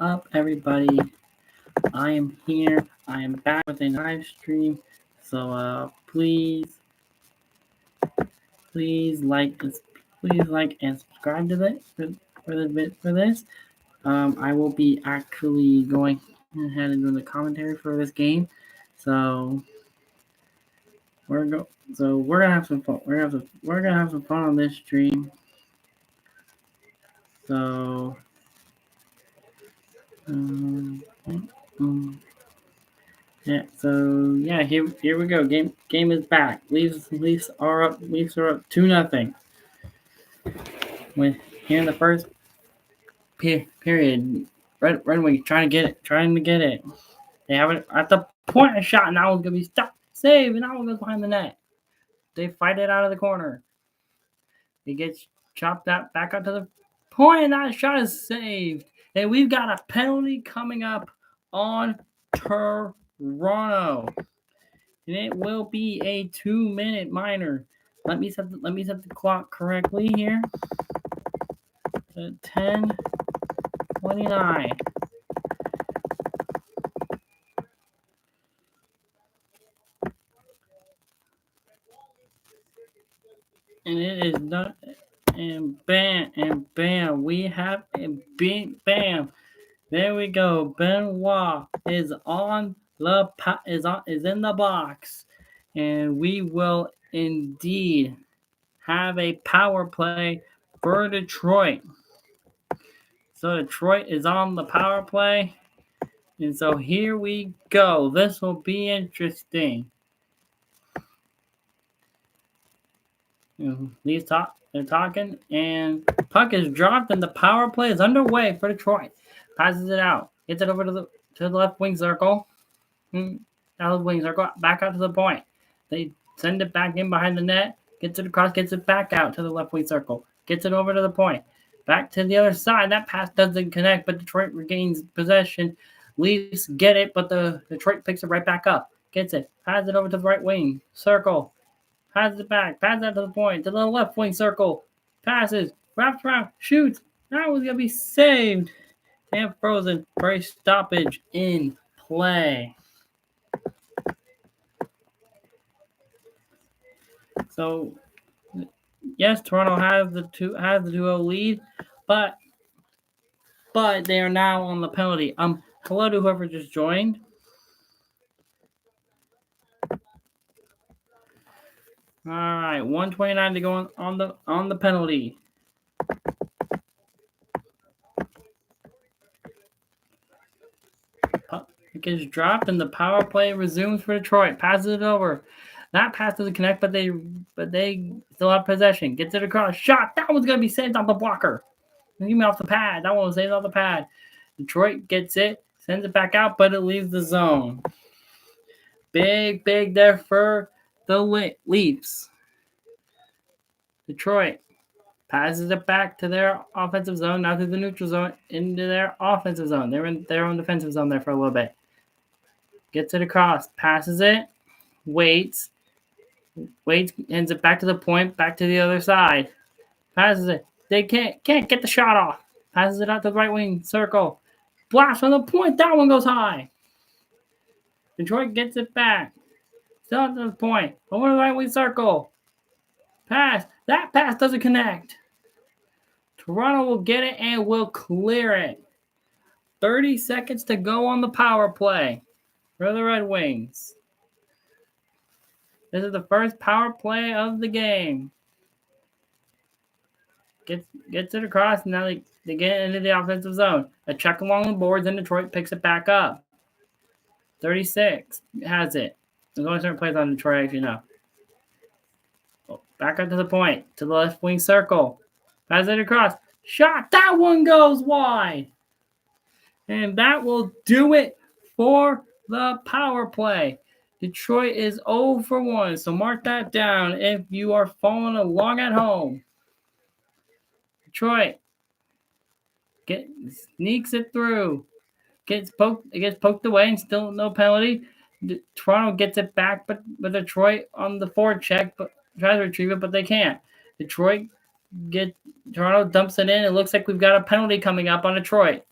up, everybody? I am here. I am back with a live stream. So please like and subscribe to this for this. I will be actually going ahead and doing the commentary for this game. So we're gonna have some fun. We're gonna have some fun on this stream. So. Um, Yeah, so yeah, here we go. Game is back. Leafs are up 2-0. When here in the first period, Red Wings trying to get it. They have it at the point of shot, and that one's gonna be stopped, save, and that one goes behind the net. They fight it out of the corner. It gets chopped out back up to the point, and that shot is saved. And we've got a penalty coming up on Toronto. And it will be a 2-minute minor. Let me set the clock correctly here. 10:29. And it is not. And bam, we have a big bam. There we go. Benoit is on the is in the box, and we will indeed have a power play for Detroit. So Detroit is on the power play. And so here we go. This will be interesting. They're talking, and puck is dropped, and the power play is underway for Detroit. Passes it out, gets it over to the left wing circle. Out of the wing circle, back out to the point. They send it back in behind the net, gets it across, gets it back out to the left wing circle, gets it over to the point. Back to the other side. That pass doesn't connect, but Detroit regains possession. Leafs get it, but the Detroit picks it right back up. Gets it, passes it over to the right wing circle. Passes it back, passes out to the point, to the left wing circle. Passes, wraps around, shoots. That was going to be saved. And frozen for a stoppage in play. So, yes, Toronto has the 2-0 lead, but they are now on the penalty. Hello to whoever just joined. All right, 1:29 to go on the penalty. Puck is dropped, and the power play resumes for Detroit. Passes it over. That pass doesn't connect, but they still have possession. Gets it across. Shot. That one's gonna be saved off the blocker. Give me off the pad. That one was saved off the pad. Detroit gets it, sends it back out, but it leaves the zone. Big there for the Leafs. Detroit passes it back to their offensive zone, not to the neutral zone, into their offensive zone. They're in their own defensive zone there for a little bit. Gets it across, passes it, waits, hands it back to the point, back to the other side. Passes it. They can't get the shot off. Passes it out to the right wing circle. Blast from the point. That one goes high. Detroit gets it back. Still at the point. Over the right wing circle. Pass. That pass doesn't connect. Toronto will get it and will clear it. 30 seconds to go on the power play for the Red Wings. This is the first power play of the game. Gets it across. Now they get into the offensive zone. A check along the boards, and Detroit picks it back up. 36 has it. There's only certain plays on Detroit, actually, no. Back up to the point, to the left wing circle. Pass it across. Shot. That one goes wide. And that will do it for the power play. Detroit is 0 for 1, so mark that down if you are following along at home. Detroit sneaks it through. It gets poked away and still no penalty. Toronto gets it back, but Detroit on the forward check, but tries to retrieve it, but they can't. Toronto dumps it in. It looks like we've got a penalty coming up on Detroit.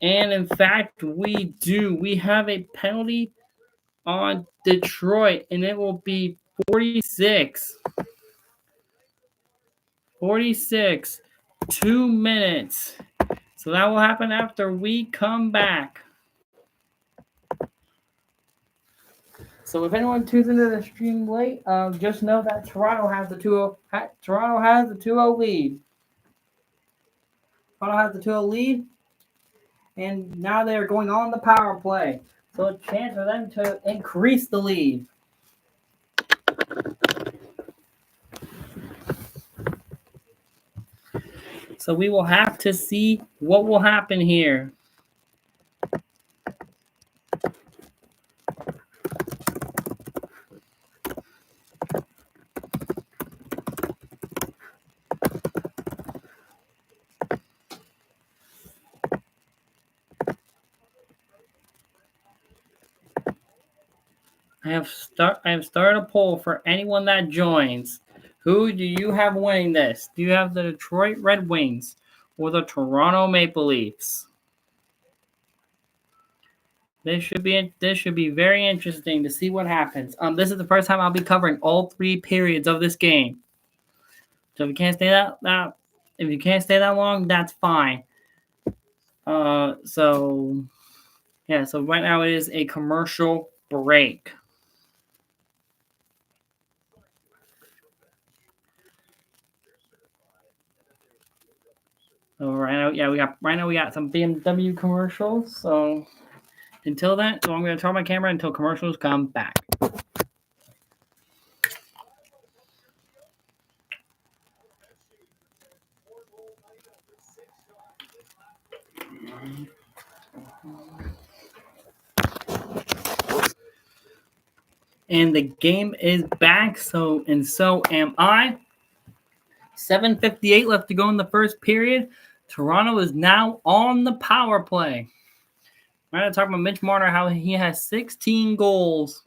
And in fact, we do. We have a penalty on Detroit, and it will be 46. 46. 2 minutes. So that will happen after we come back. So if anyone tunes into the stream late, just know that Toronto has the 2-0. Toronto has the 2-0 lead. Toronto has the 2-0 lead, and now they are going on the power play. So a chance for them to increase the lead. So we will have to see what will happen here. I have started a poll for anyone that joins. Who do you have winning this? Do you have the Detroit Red Wings or the Toronto Maple Leafs? This should be very interesting to see what happens. This is the first time I'll be covering all 3 periods of this game. So if you can't stay that long, that's fine. So right now it is a commercial break. So right now we got some BMW commercials. So until then, I'm going to turn my camera until commercials come back. And the game is back, so am I. 7:58 left to go in the first period. Toronto is now on the power play. We're going to talk about Mitch Marner, how he has 16 goals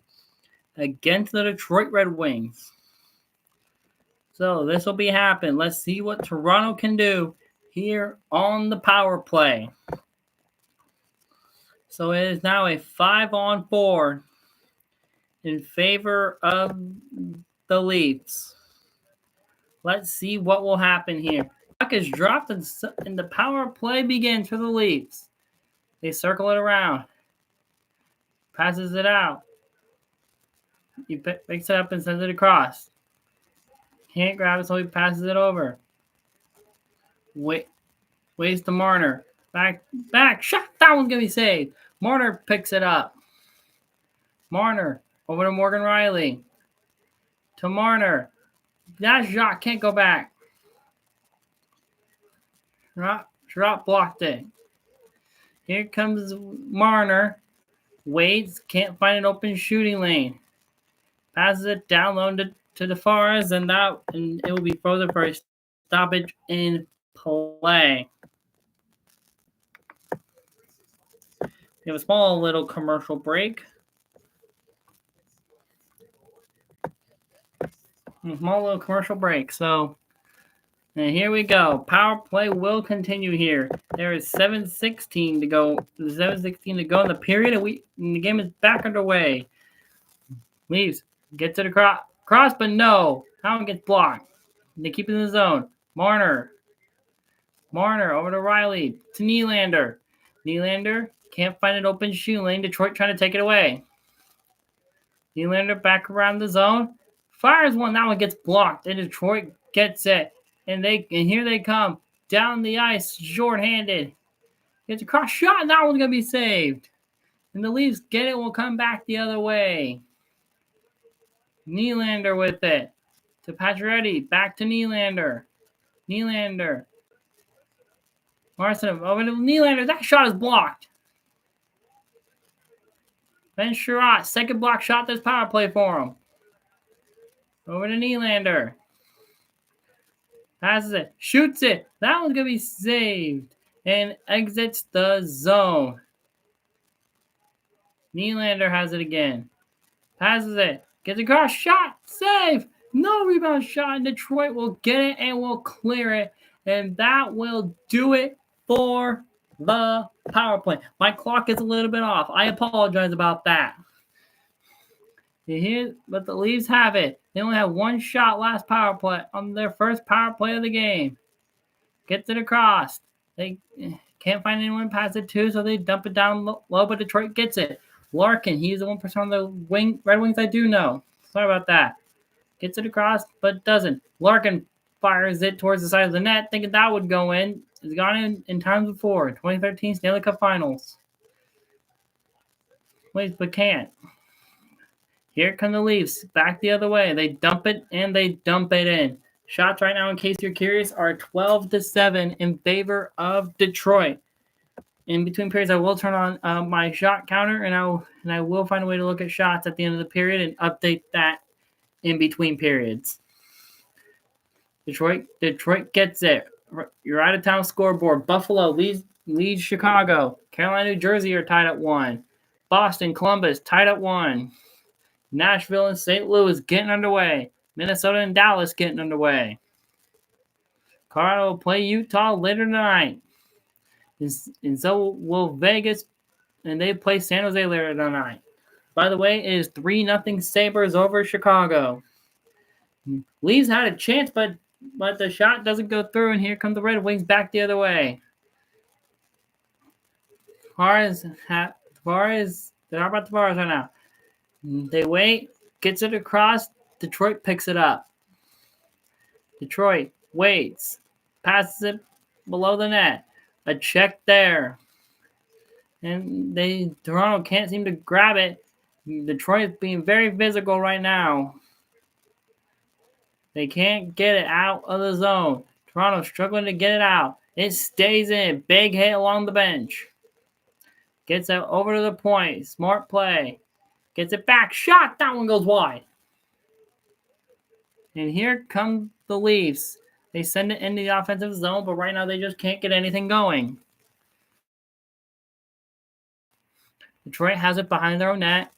against the Detroit Red Wings. So this will be happening. Let's see what Toronto can do here on the power play. So it is now a 5-on-4 in favor of the Leafs. Let's see what will happen here. Puck is dropped and the power play begins for the Leafs. They circle it around. Passes it out. He picks it up and sends it across. Can't grab it, so he passes it over. Waits to Marner. Back. Shot. That one's going to be saved. Marner picks it up. Marner over to Morgan Riley. To Marner. That shot can't go back. Drop blocked it. Here comes Marner. Waits. Can't find an open shooting lane. Passes it down low to DeForest, and it will be frozen for a stoppage in play. We have a small little commercial break. So, and here we go. Power play will continue here. There is 7:16 to go. 7:16 to go in the period, and the game is back underway. Leaves. Get to the cross, but no. That one gets blocked. They keep it in the zone. Marner over to Riley. To Nylander. Nylander can't find an open shooting lane. Detroit trying to take it away. Nylander back around the zone. Fires one. That one gets blocked. And Detroit gets it. And here they come. Down the ice. Short-handed. Gets a cross shot. And that one's going to be saved. And the Leafs get it. Will come back the other way. Nylander with it. To Pacioretty. Back to Nylander. Marcinov over to Nylander. That shot is blocked. Ben Sherratt. Second block shot. There's power play for him. Over to Nylander. Passes it. Shoots it. That one's going to be saved. And exits the zone. Nylander has it again. Passes it. Gets a cross shot. Save. No rebound shot. And Detroit will get it and will clear it. And that will do it for the power play. My clock is a little bit off. I apologize about that. But the Leafs have it. They only have one shot last power play on their first power play of the game. Gets it across. They can't find anyone to pass it to, so they dump it down low, but Detroit gets it. Larkin, he's the 1% on the Red Wings I do know. Sorry about that. Gets it across, but doesn't. Larkin fires it towards the side of the net, thinking that would go in. It's gone in times before. 2013 Stanley Cup Finals. Wait, but can't. Here come the Leafs. Back the other way. They dump it, and they dump it in. Shots right now, in case you're curious, are 12-7 in favor of Detroit. In between periods, I will turn on my shot counter, and I will find a way to look at shots at the end of the period and update that in between periods. Detroit gets it. You're out of town scoreboard. Buffalo leads Chicago. Carolina, New Jersey are tied at 1. Boston, Columbus tied at 1. Nashville and St. Louis getting underway. Minnesota and Dallas getting underway. Colorado will play Utah later tonight. And so will Vegas, and they play San Jose later tonight. By the way, it is 3-0 Sabres over Chicago. Leafs had a chance, but the shot doesn't go through, and here come the Red Wings back the other way. Tavares, they're about Tavares right now. They wait, gets it across. Detroit picks it up. Detroit waits, passes it below the net. A check there. And Toronto can't seem to grab it. Detroit is being very physical right now. They can't get it out of the zone. Toronto struggling to get it out. It stays in. Big hit along the bench. Gets it over to the point. Smart play. Gets it back. Shot. That one goes wide. And here come the Leafs. They send it into the offensive zone, but right now they just can't get anything going. Detroit has it behind their own net.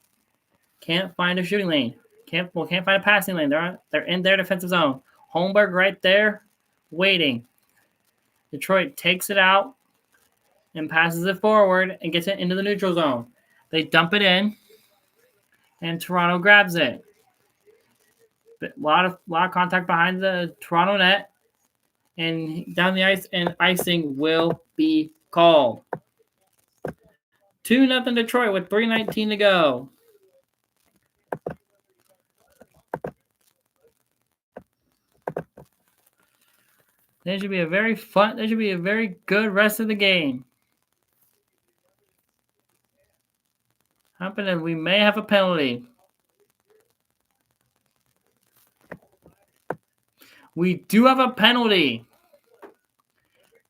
Can't find a shooting lane. Can't find a passing lane. They're in their defensive zone. Holmberg right there, waiting. Detroit takes it out and passes it forward and gets it into the neutral zone. They dump it in, and Toronto grabs it. A lot of contact behind the Toronto net, and down the ice, and icing will be called. 2-0 Detroit with 3:19 to go. There should be a very good rest of the game. Happening, we may have a penalty. We do have a penalty.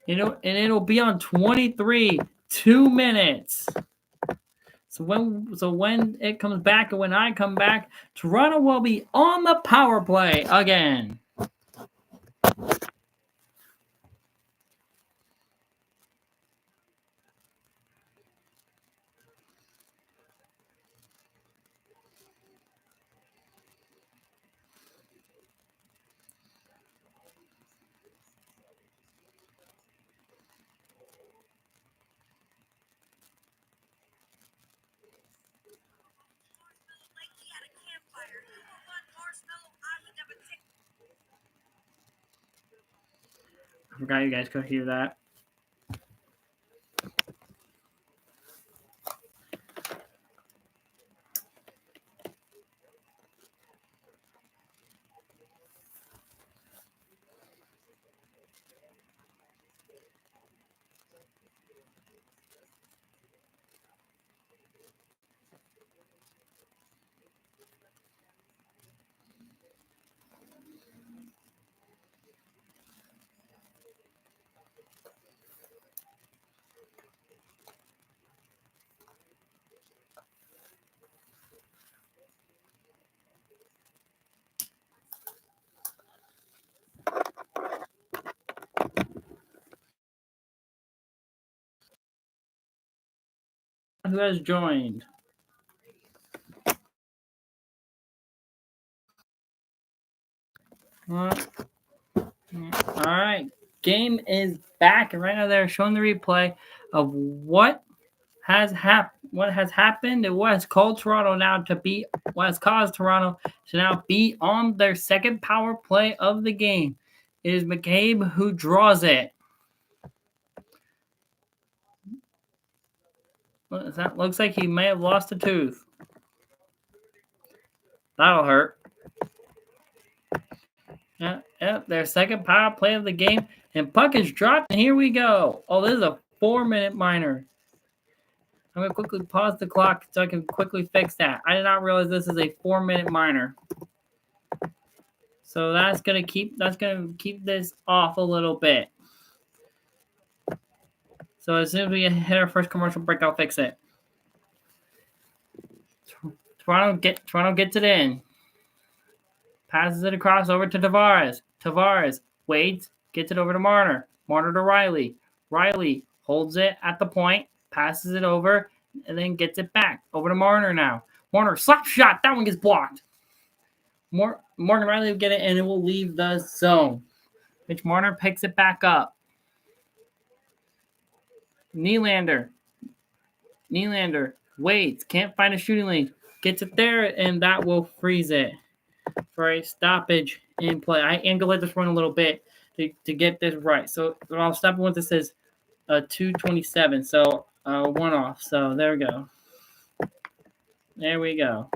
And it'll be on 23, 2 minutes. So when it comes back and when I come back, Toronto will be on the power play again. I forgot you guys could hear that. Who has joined? All right. game is back, and right now they're showing the replay of what has happened and what has caused Toronto to now be on their second power play of the game. It is McCabe who draws it. That looks like he may have lost a tooth. That'll hurt. Yeah, their second power play of the game, and puck is dropped, and here we go. Oh, this is a 4-minute minor. I'm gonna quickly pause the clock so I can quickly fix that. I did not realize this is a 4-minute minor. So that's gonna keep this off a little bit. So as soon as we hit our first commercial break, I'll fix it. Toronto gets it in. Passes it across over to Tavares. Tavares waits, gets it over to Marner. Marner to Riley. Riley holds it at the point, passes it over, and then gets it back. Over to Marner now. Marner, slap shot. That one gets blocked. Morgan Riley will get it, and it will leave the zone. Mitch Marner picks it back up. Nylander waits, can't find a shooting lane. Gets it there, and that will freeze it for a stoppage in play. I am going to let this run a little bit to get this right. So I'll stop once it says 2:27. So 1 off. So there we go. There we go.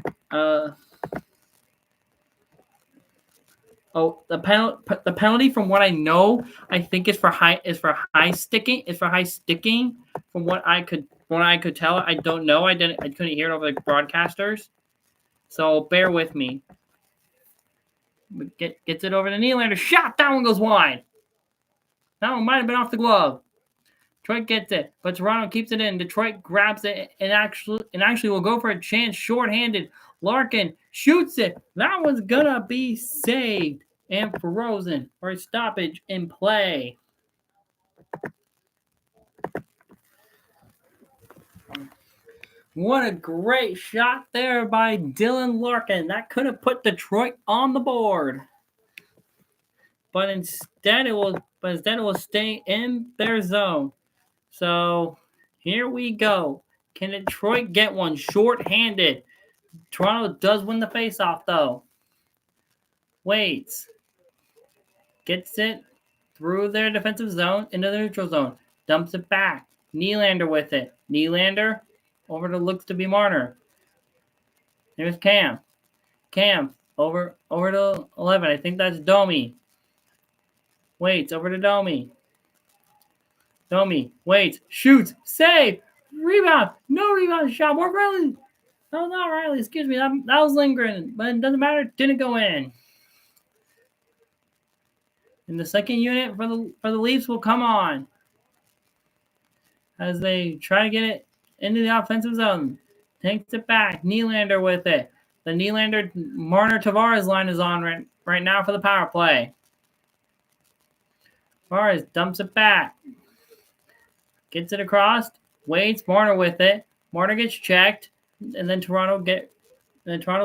The penalty from what I know, I think is for high sticking. It's for high sticking. From what I could tell, I don't know. I couldn't hear it over the broadcasters. So bear with me. Gets it over to Nylander. Shot. That one goes wide. That one might have been off the glove. Detroit gets it, but Toronto keeps it in. Detroit grabs it and actually will go for a chance shorthanded. Larkin shoots it. That one's gonna be saved and frozen for a stoppage in play. What a great shot there by Dylan Larkin. That could have put Detroit on the board. But instead it will stay in their zone. So here we go. Can Detroit get one shorthanded? Toronto does win the faceoff though. Waits. Gets it through their defensive zone into the neutral zone. Dumps it back. Nylander with it. Nylander over to looks to be Marner. There's Cam. Cam over to 11. I think that's Domi. Waits over to Domi. Domi waits, shoots, save, rebound, no rebound shot. More Riley. No, not Riley. Excuse me. That was Lindgren, but it doesn't matter. Didn't go in. And the second unit for the Leafs will come on as they try to get it into the offensive zone. Takes it back. Nylander with it. The Nylander Marner Tavares line is on right now for the power play. Tavares dumps it back. Gets it across. Waits. Marner with it. Marner gets checked, and then Toronto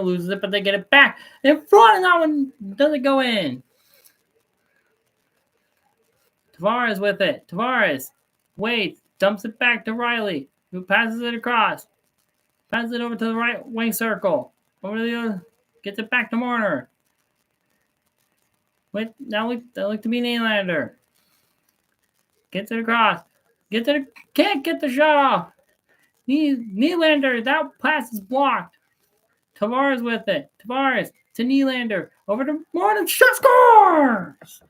loses it, but they get it back in front, and that one doesn't go in. Tavares with it. Tavares waits. Dumps it back to Riley, who passes it across. Passes it over to the right wing circle. Over to the other. Gets it back to Marner. Now look to be Nylander. Gets it across. Can't get the shot off. Nylander, that pass is blocked. Tavares with it. Tavares to Nylander. Over to Martin. Shot scores!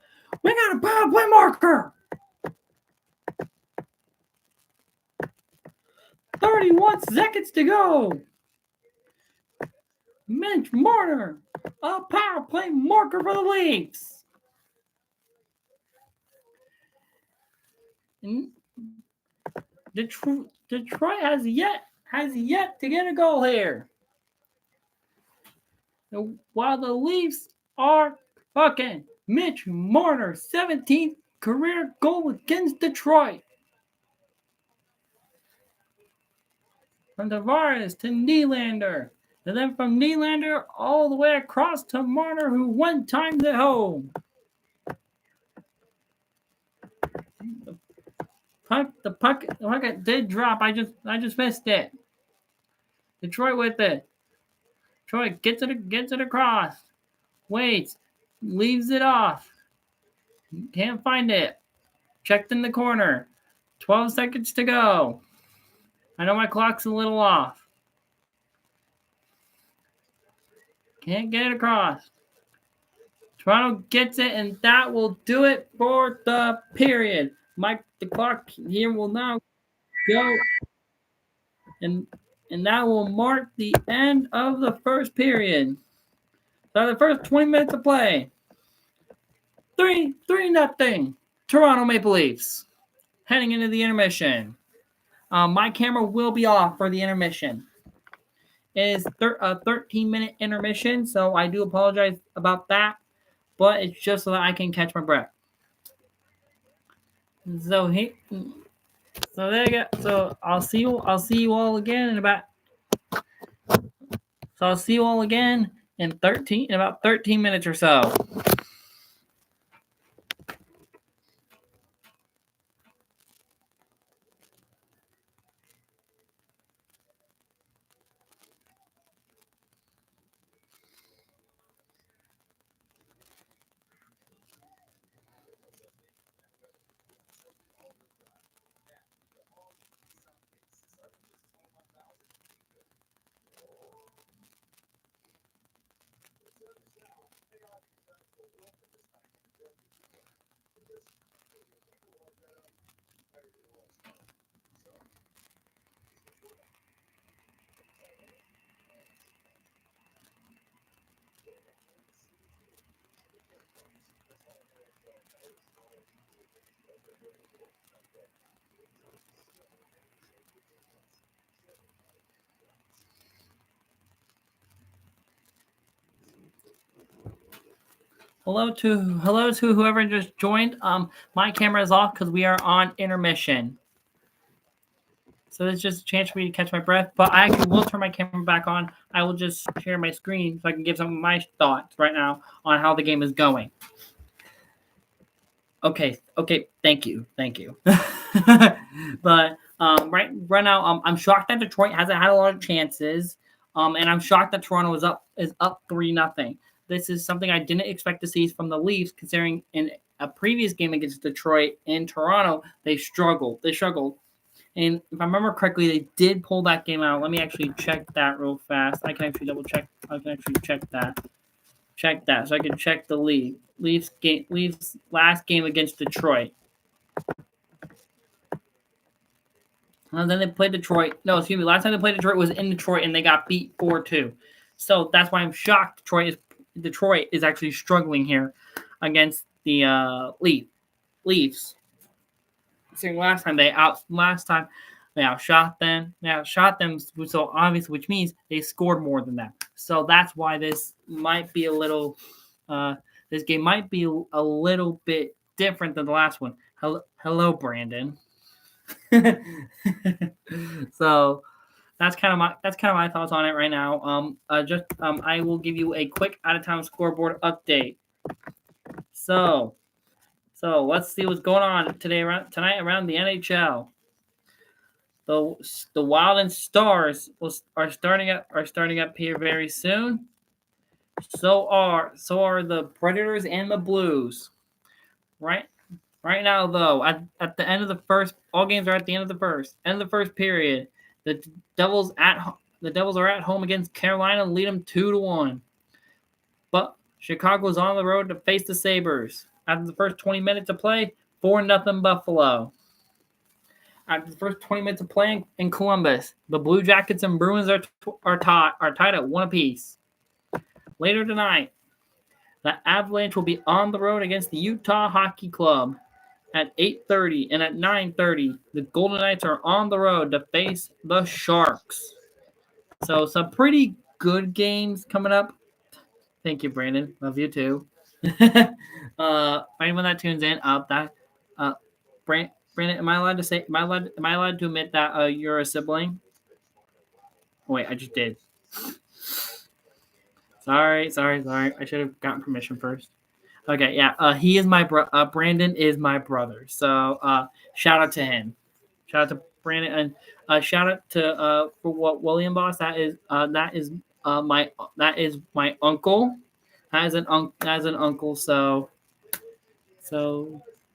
We got a power play marker. 31 seconds to go. Mitch Marner, a power play marker for the Leafs. Detroit has yet to get a goal here. While the Leafs are fucking Mitch Marner, 17th career goal against Detroit. From Tavares to Nylander. And then from Nylander all the way across to Marner, who one times it home. The puck did drop. I just missed it. Detroit with it. Detroit gets it across. Waits. Leaves it off. Can't find it. Checked in the corner. 12 seconds to go. I know my clock's a little off. Can't get it across. Toronto gets it, and that will do it for the period. The clock here will now go, and that will mark the end of the first period. So the first 20 minutes of play. 3-0. Toronto Maple Leafs. Heading into the intermission. My camera will be off for the intermission. It is a 13-minute intermission, so I do apologize about that, but it's just so that I can catch my breath. So there you go. So I'll see you all again in about. So I'll see you all again in about 13 minutes or so. Hello to whoever just joined. My camera is off because we are on intermission. So it's just a chance for me to catch my breath. But I actually will turn my camera back on. I will just share my screen so I can give some of my thoughts right now on how the game is going. Okay. Thank you. But right now, I'm shocked that Detroit hasn't had a lot of chances. And I'm shocked that Toronto is up 3-0. This is something I didn't expect to see from the Leafs, considering in a previous game against Detroit in Toronto, they struggled. And if I remember correctly, they did pull that game out. Let me actually check that real fast. I can actually double check. I can actually check that. Check that. So I can check the Leafs last game against Detroit. And then they played Detroit. No, excuse me. Last time they played Detroit was in Detroit, and they got beat 4-2. So that's why I'm shocked. Detroit is actually struggling here against the Leafs. Saying last time they outshot them. So obviously, which means they scored more than that. So that's why this might be a little. This game might be a little bit different than the last one. Hello, Brandon. So that's kind of my thoughts on it right now. I will give you a quick out of town scoreboard update. So let's see what's going on tonight around the NHL. The Wild and Stars are starting up here very soon. So are the Predators and the Blues. Right now, though, at the end of the first, all games are at the end of the first period. The Devils are at home against Carolina, lead them 2-1. But Chicago's on the road to face the Sabres. After the first 20 minutes of play, 4-0 Buffalo. After the first 20 minutes of playing in Columbus, the Blue Jackets and Bruins are tied at 1 apiece. Later tonight, the Avalanche will be on the road against the Utah Hockey Club at 8:30, and at 9:30, the Golden Knights are on the road to face the Sharks. So some pretty good games coming up. Thank you, Brandon. Love you too. For anyone that tunes in, Brandon, am I allowed to admit that you're a sibling? Oh, wait, I just did. Sorry. I should have gotten permission first. Okay, yeah. He is my Brandon is my brother. So shout out to him. Shout out to Brandon and shout out to for what William Boss. That is my uncle. That is an uncle. So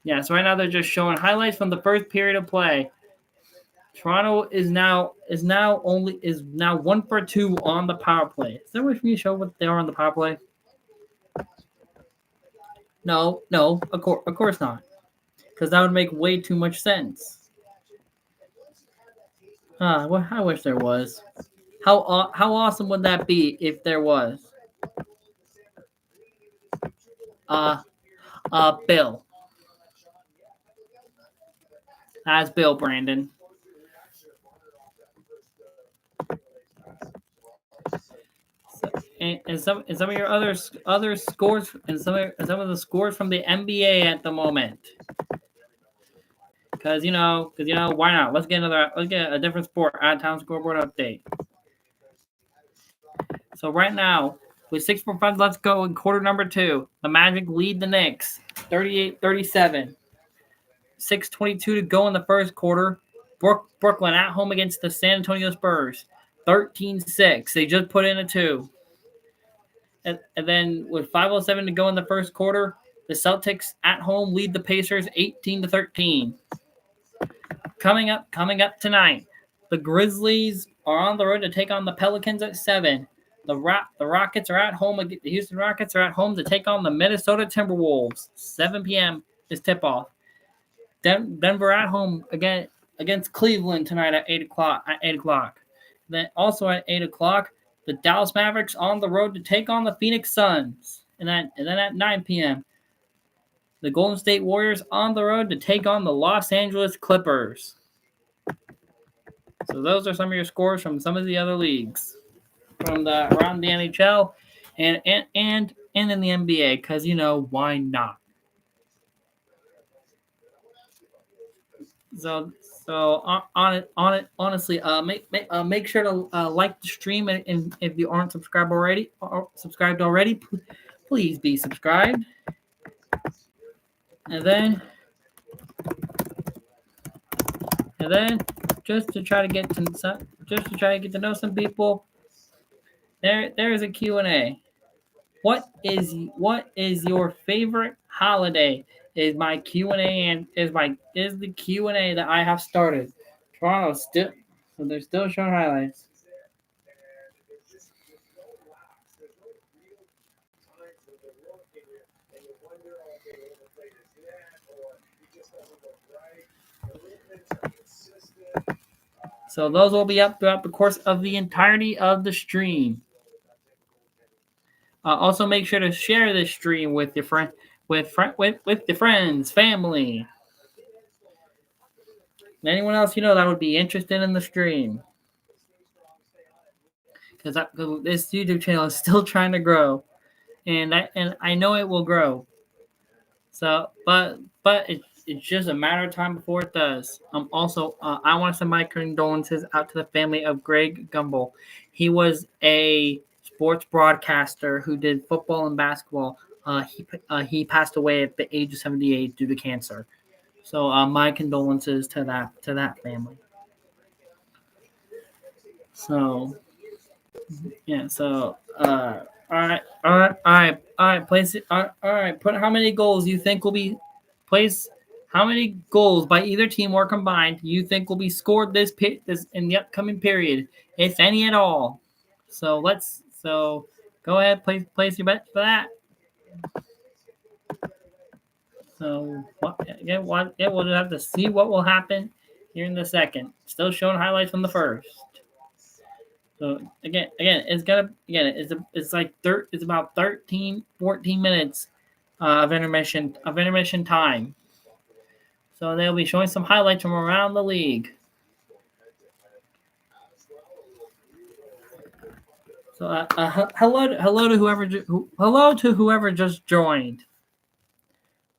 yeah. So right now they're just showing highlights from the first period of play. Toronto is now 1 for 2 on the power play. Is there a way for me to show what they are on the power play? No, of course not, because that would make way too much sense. I wish there was. How awesome would that be if there was? Bill. That's Bill, Brandon. And some of your other scores and some of the scores from the NBA at the moment. Because why not? Let's get a different sport out of town scoreboard update. So right now, with 6:45 let's go in quarter number 2, the Magic lead the Knicks 38-37. 6:22 to go in the first quarter. Brooklyn at home against the San Antonio Spurs 13-6. They just put in a 2. And then with 5:07 to go in the first quarter, the Celtics at home lead the Pacers 18-13. Coming up tonight, the Grizzlies are on the road to take on the Pelicans at 7. The Rockets are at home. The Houston Rockets are at home to take on the Minnesota Timberwolves. 7 p.m. is tip-off. Denver at home again against Cleveland tonight at 8 o'clock. Then also at 8 o'clock, the Dallas Mavericks on the road to take on the Phoenix Suns. And then at 9 p.m., the Golden State Warriors on the road to take on the Los Angeles Clippers. So those are some of your scores from some of the other leagues, from around the NHL and in the NBA, because why not? So honestly, make sure to like the stream, and if you aren't subscribed already, please be subscribed. And then just to try to get to know some people, there is a Q&A. What is your favorite holiday? Is my Q&A and is the Q&A that I have started. Toronto still, so they're still showing highlights. So those will be up throughout the course of the entirety of the stream. Also, make sure to share this stream with your with your friends, family, and anyone else that would be interested in the stream. Because this YouTube channel is still trying to grow, and I know it will grow. So, but it's just a matter of time before it does. Also, I want to send my condolences out to the family of Greg Gumbel. He was a sports broadcaster who did football and basketball. He passed away at the age of 78 due to cancer. So, my condolences to that family. So, yeah. So, all right. Place it. All right. Put how many goals you think will be place. How many goals by either team or combined you think will be scored this in the upcoming period, if any at all? So go ahead, place your bet for that. So we'll just have to see what will happen here in the second. Still showing highlights from the first. So again, it's about 13, 14 minutes of intermission time. So they'll be showing some highlights from around the league. So hello to whoever just joined.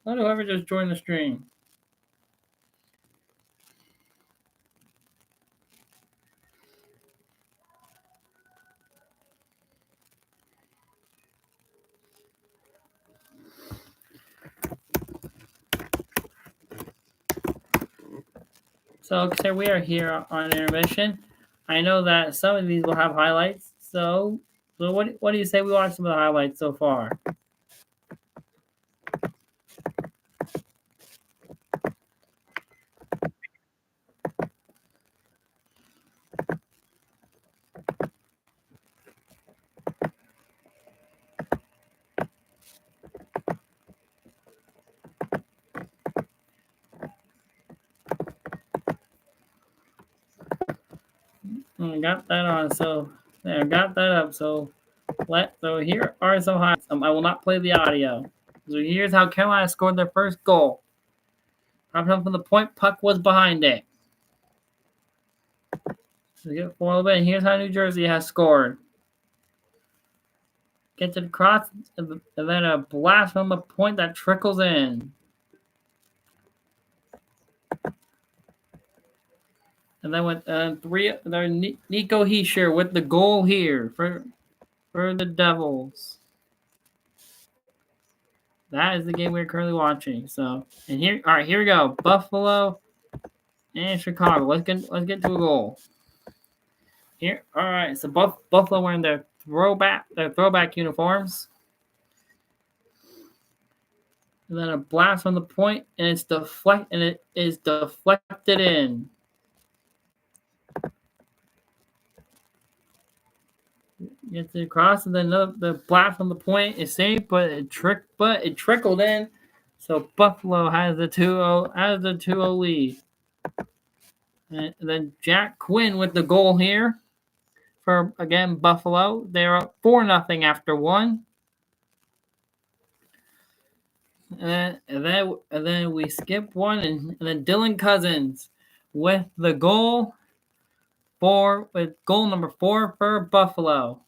Hello to whoever just joined the stream. So we are here on intermission. I know that some of these will have highlights. So what do you say we watch some of the highlights so far? Got that on. So there, got that up. So here are some highlights. I will not play the audio. So here's how Carolina scored their first goal. Popped up from the point, puck was behind it. So get for a little bit. Here's how New Jersey has scored. Gets it across, and then a blast from a point that trickles in. And then with Nico Hischier with the goal here for the Devils. That is the game we're currently watching. So, and here, all right, here we go. Buffalo and Chicago. Let's get to a goal. Here, all right. So Buffalo wearing their throwback uniforms. And then a blast from the point, and it is deflected in. Gets it across, and then the blast from the point is saved, but it trickled in. So Buffalo has the 2-0 lead. And then Jack Quinn with the goal here for again Buffalo. They're up 4-0 after one. And then we skip one, and then Dylan Cousins with the goal with goal number 4 for Buffalo.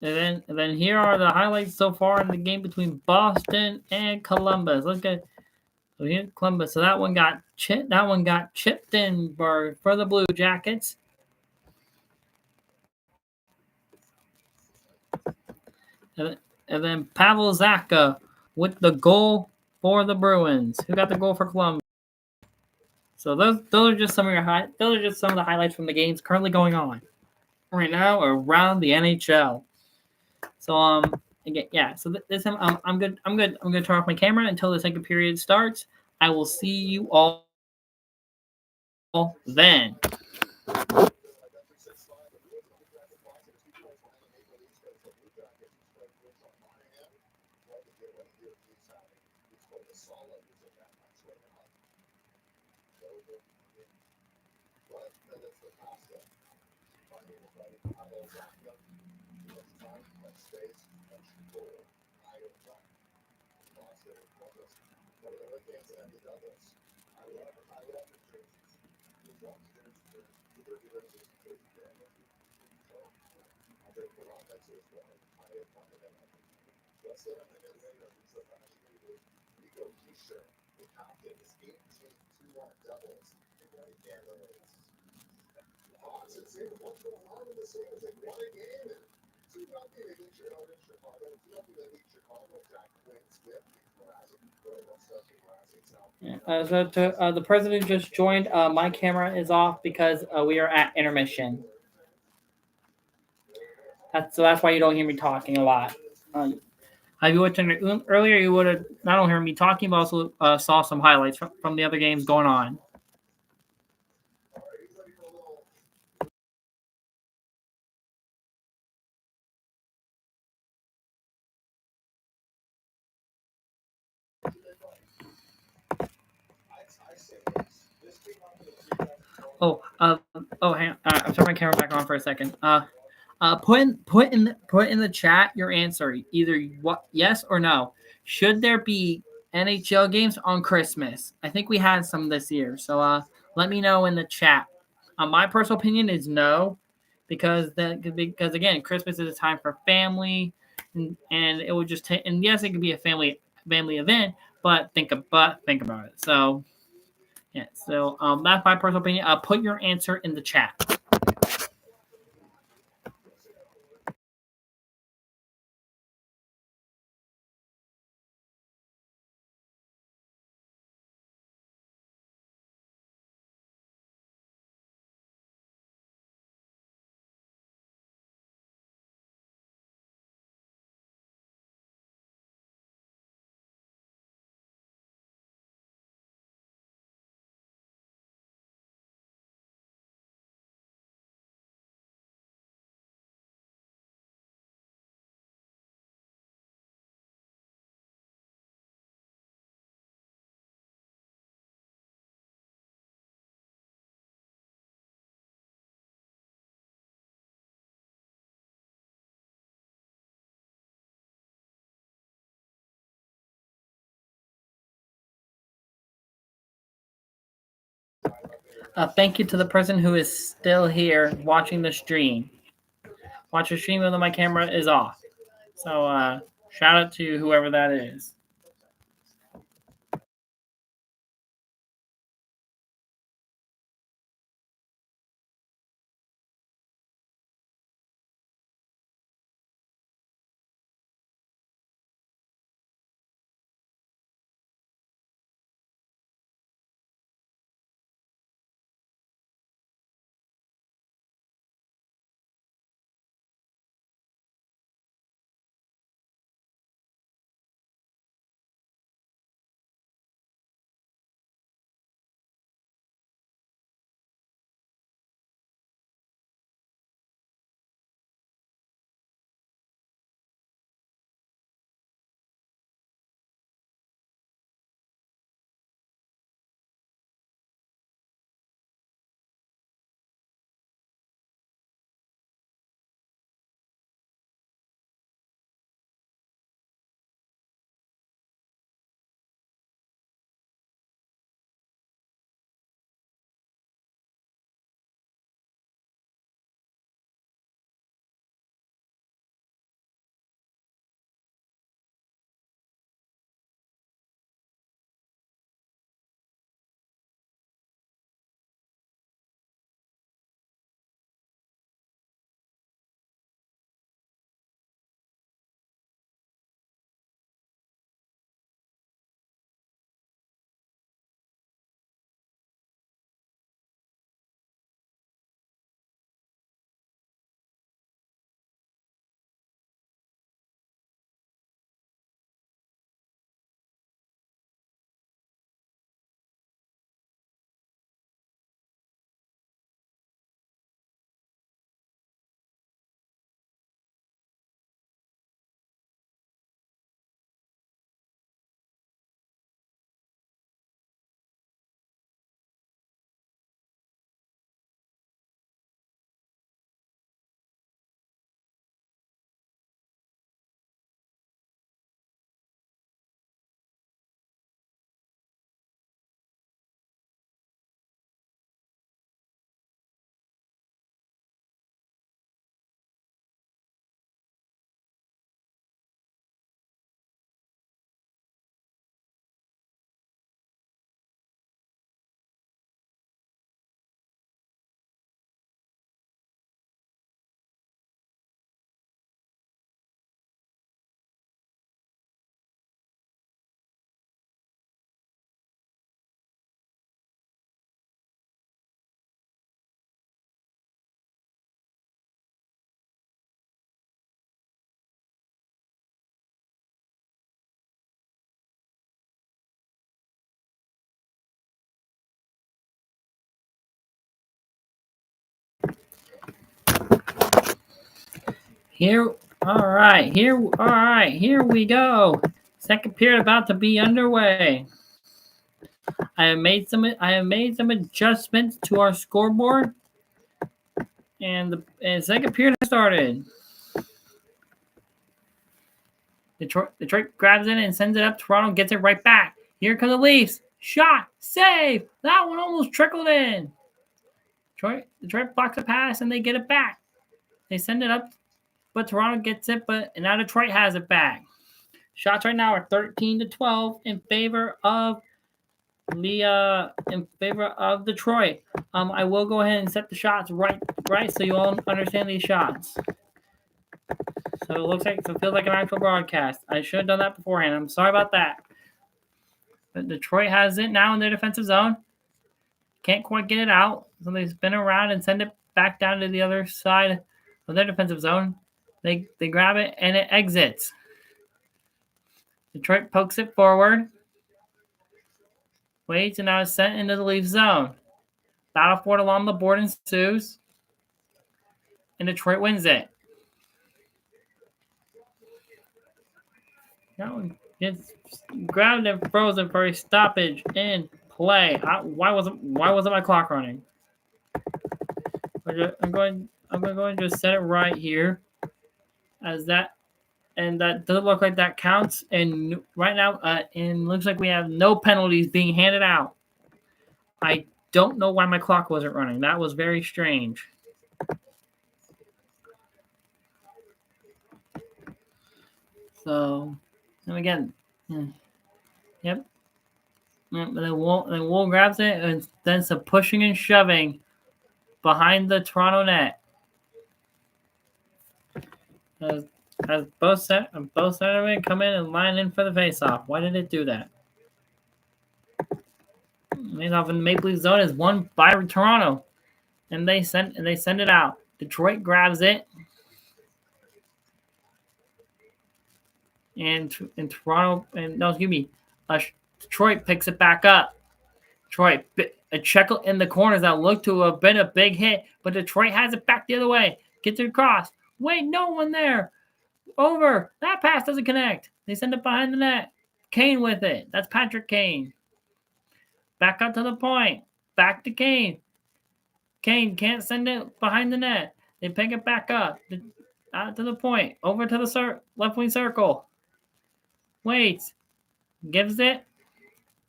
And then here are the highlights so far in the game between Boston and Columbus. Look at so here's Columbus. So that one got chipped in for the Blue Jackets. And then Pavel Zacha with the goal for the Bruins. Who got the goal for Columbus? So those are just some of the highlights from the games currently going on right now around the NHL. So again, yeah. So this time I'm good. I'm gonna turn off my camera until the second period starts. I will see you all then. The president just joined. My camera is off because we are at intermission. That's why you don't hear me talking a lot. Have you watched earlier? You would have not only heard me talking, but also saw some highlights from the other games going on. Hang on. I'm turning my camera back on for a second. Put in the chat your answer, either what yes or no. Should there be NHL games on Christmas? I think we had some this year, so let me know in the chat. My personal opinion is no, because again, Christmas is a time for family, and it would just take. And yes, it could be a family event, but think about it. So yeah, so that's my personal opinion. Put your answer in the chat. Thank you to the person who is still here watching the stream. Watch the stream even though my camera is off. So shout out to whoever that is. Here we go. Second period about to be underway. I have made some adjustments to our scoreboard, and the second period has started. Detroit grabs it and sends it up. Toronto gets it right back. Here come the Leafs. Shot, save. That one almost trickled in. Detroit blocks a pass and they get it back. They send it up, but Toronto gets it. But now Detroit has it back. Shots right now are 13-12 in favor of Detroit. I will go ahead and set the shots right, so you all understand these shots. So it feels like an actual broadcast. I should have done that beforehand. I'm sorry about that. But Detroit has it now in their defensive zone. Can't quite get it out, so they spin around and send it back down to the other side of their defensive zone. They grab it and it exits. Detroit pokes it forward. Waits and now is sent into the Leaf zone. Battle for it along the board ensues. And Detroit wins it. Gets grabbed and frozen for a stoppage in play. Why wasn't my clock running? I'm going to just set it right here, as that, and that doesn't look like that counts. And right now, it looks like we have no penalties being handed out. I don't know why my clock wasn't running. That was very strange. So, and again, yep. And then Wool grabs it, and then some pushing and shoving behind the Toronto net. As both centermen come in and line in for the faceoff. Why did it do that? Faceoff in the Maple Leaf zone is won by Toronto, and they send it out. Detroit grabs it, and Toronto Detroit picks it back up. Detroit a check in the corners that looked to have been a big hit, but Detroit has it back the other way. Gets it across. Wait, no one there. Over. That pass doesn't connect. They send it behind the net. Kane with it. That's Patrick Kane. Back up to the point. Back to Kane. Kane can't send it behind the net. They pick it back up. Out to the point. Over to the left wing circle. Waits. Gives it.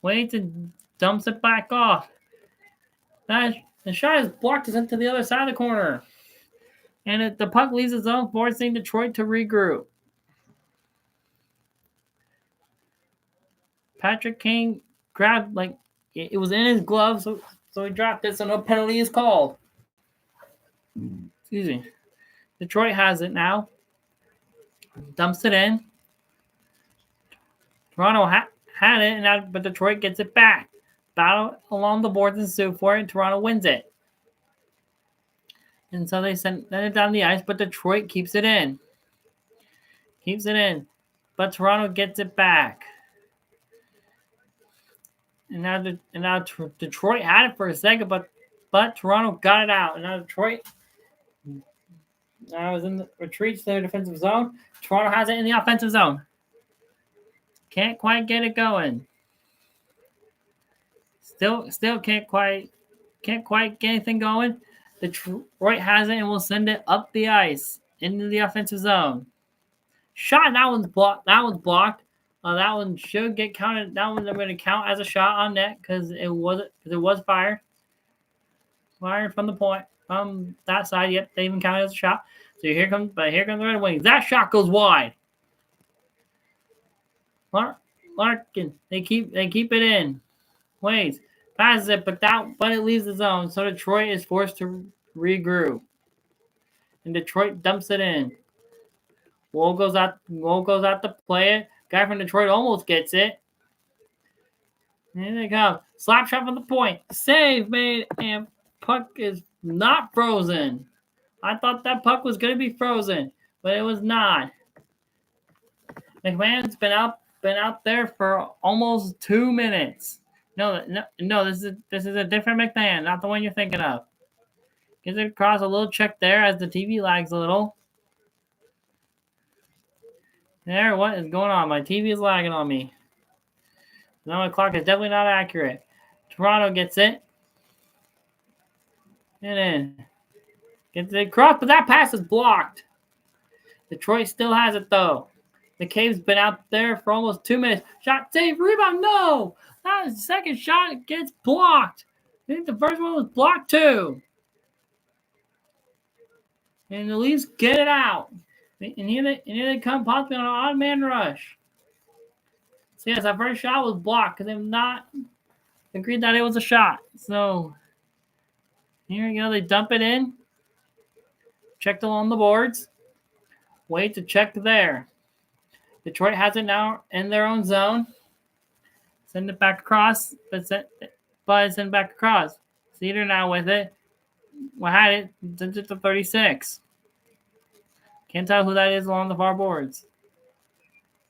Waits and dumps it back off. The shot is blocked into the other side of the corner. And the puck leaves the zone, forcing Detroit to regroup. Patrick Kane grabbed, it was in his glove, so he dropped it, so no penalty is called. Excuse me. Detroit has it now. Dumps it in. Toronto had it, but Detroit gets it back. Battle along the boards ensue for it, and Toronto wins it. And so they send it down the ice, but Detroit keeps it in. But Toronto gets it back. And now Detroit had it for a second, but Toronto got it out. And now Detroit was in the retreats to their defensive zone. Toronto has it in the offensive zone. Can't quite get it going. Still can't quite get anything going. Detroit has it and will send it up the ice into the offensive zone. Shot. That one's blocked. That one should get counted. That one I'm going to count as a shot on net because it was fired. Fired from the point from that side. Yep, they even counted as a shot. So here comes the Red Wings. That shot goes wide. Larkin. They keep it in. Waits. Passes it, but it leaves the zone. So Detroit is forced to regroup. And Detroit dumps it in. Wool goes out to play it. Guy from Detroit almost gets it. Here they come. Slap shot from the point. Save made, and puck is not frozen. I thought that puck was going to be frozen, but it was not. McMahon's been out there for almost 2 minutes. No, this is a different McMahon, not the one you're thinking of. Gets it across, a little check there as the TV lags a little. There, what is going on? My TV is lagging on me. No, my clock is definitely not accurate. Toronto gets it. And then gets it across, but that pass is blocked. Detroit still has it, though. The Cave's been out there for almost 2 minutes. Shot, save, rebound, no! That was the second shot. It gets blocked. I think the first one was blocked, too. And the Leafs get it out. And here they come, possibly on an odd man rush. So, yes, that first shot was blocked because they've not agreed that it was a shot. So, here we go. They dump it in. Checked along the boards. Wait to check there. Detroit has it now in their own zone. Send it back across. But send it back across. Cedar now with it. Had it. Sends it to 36. Can't tell who that is along the far boards.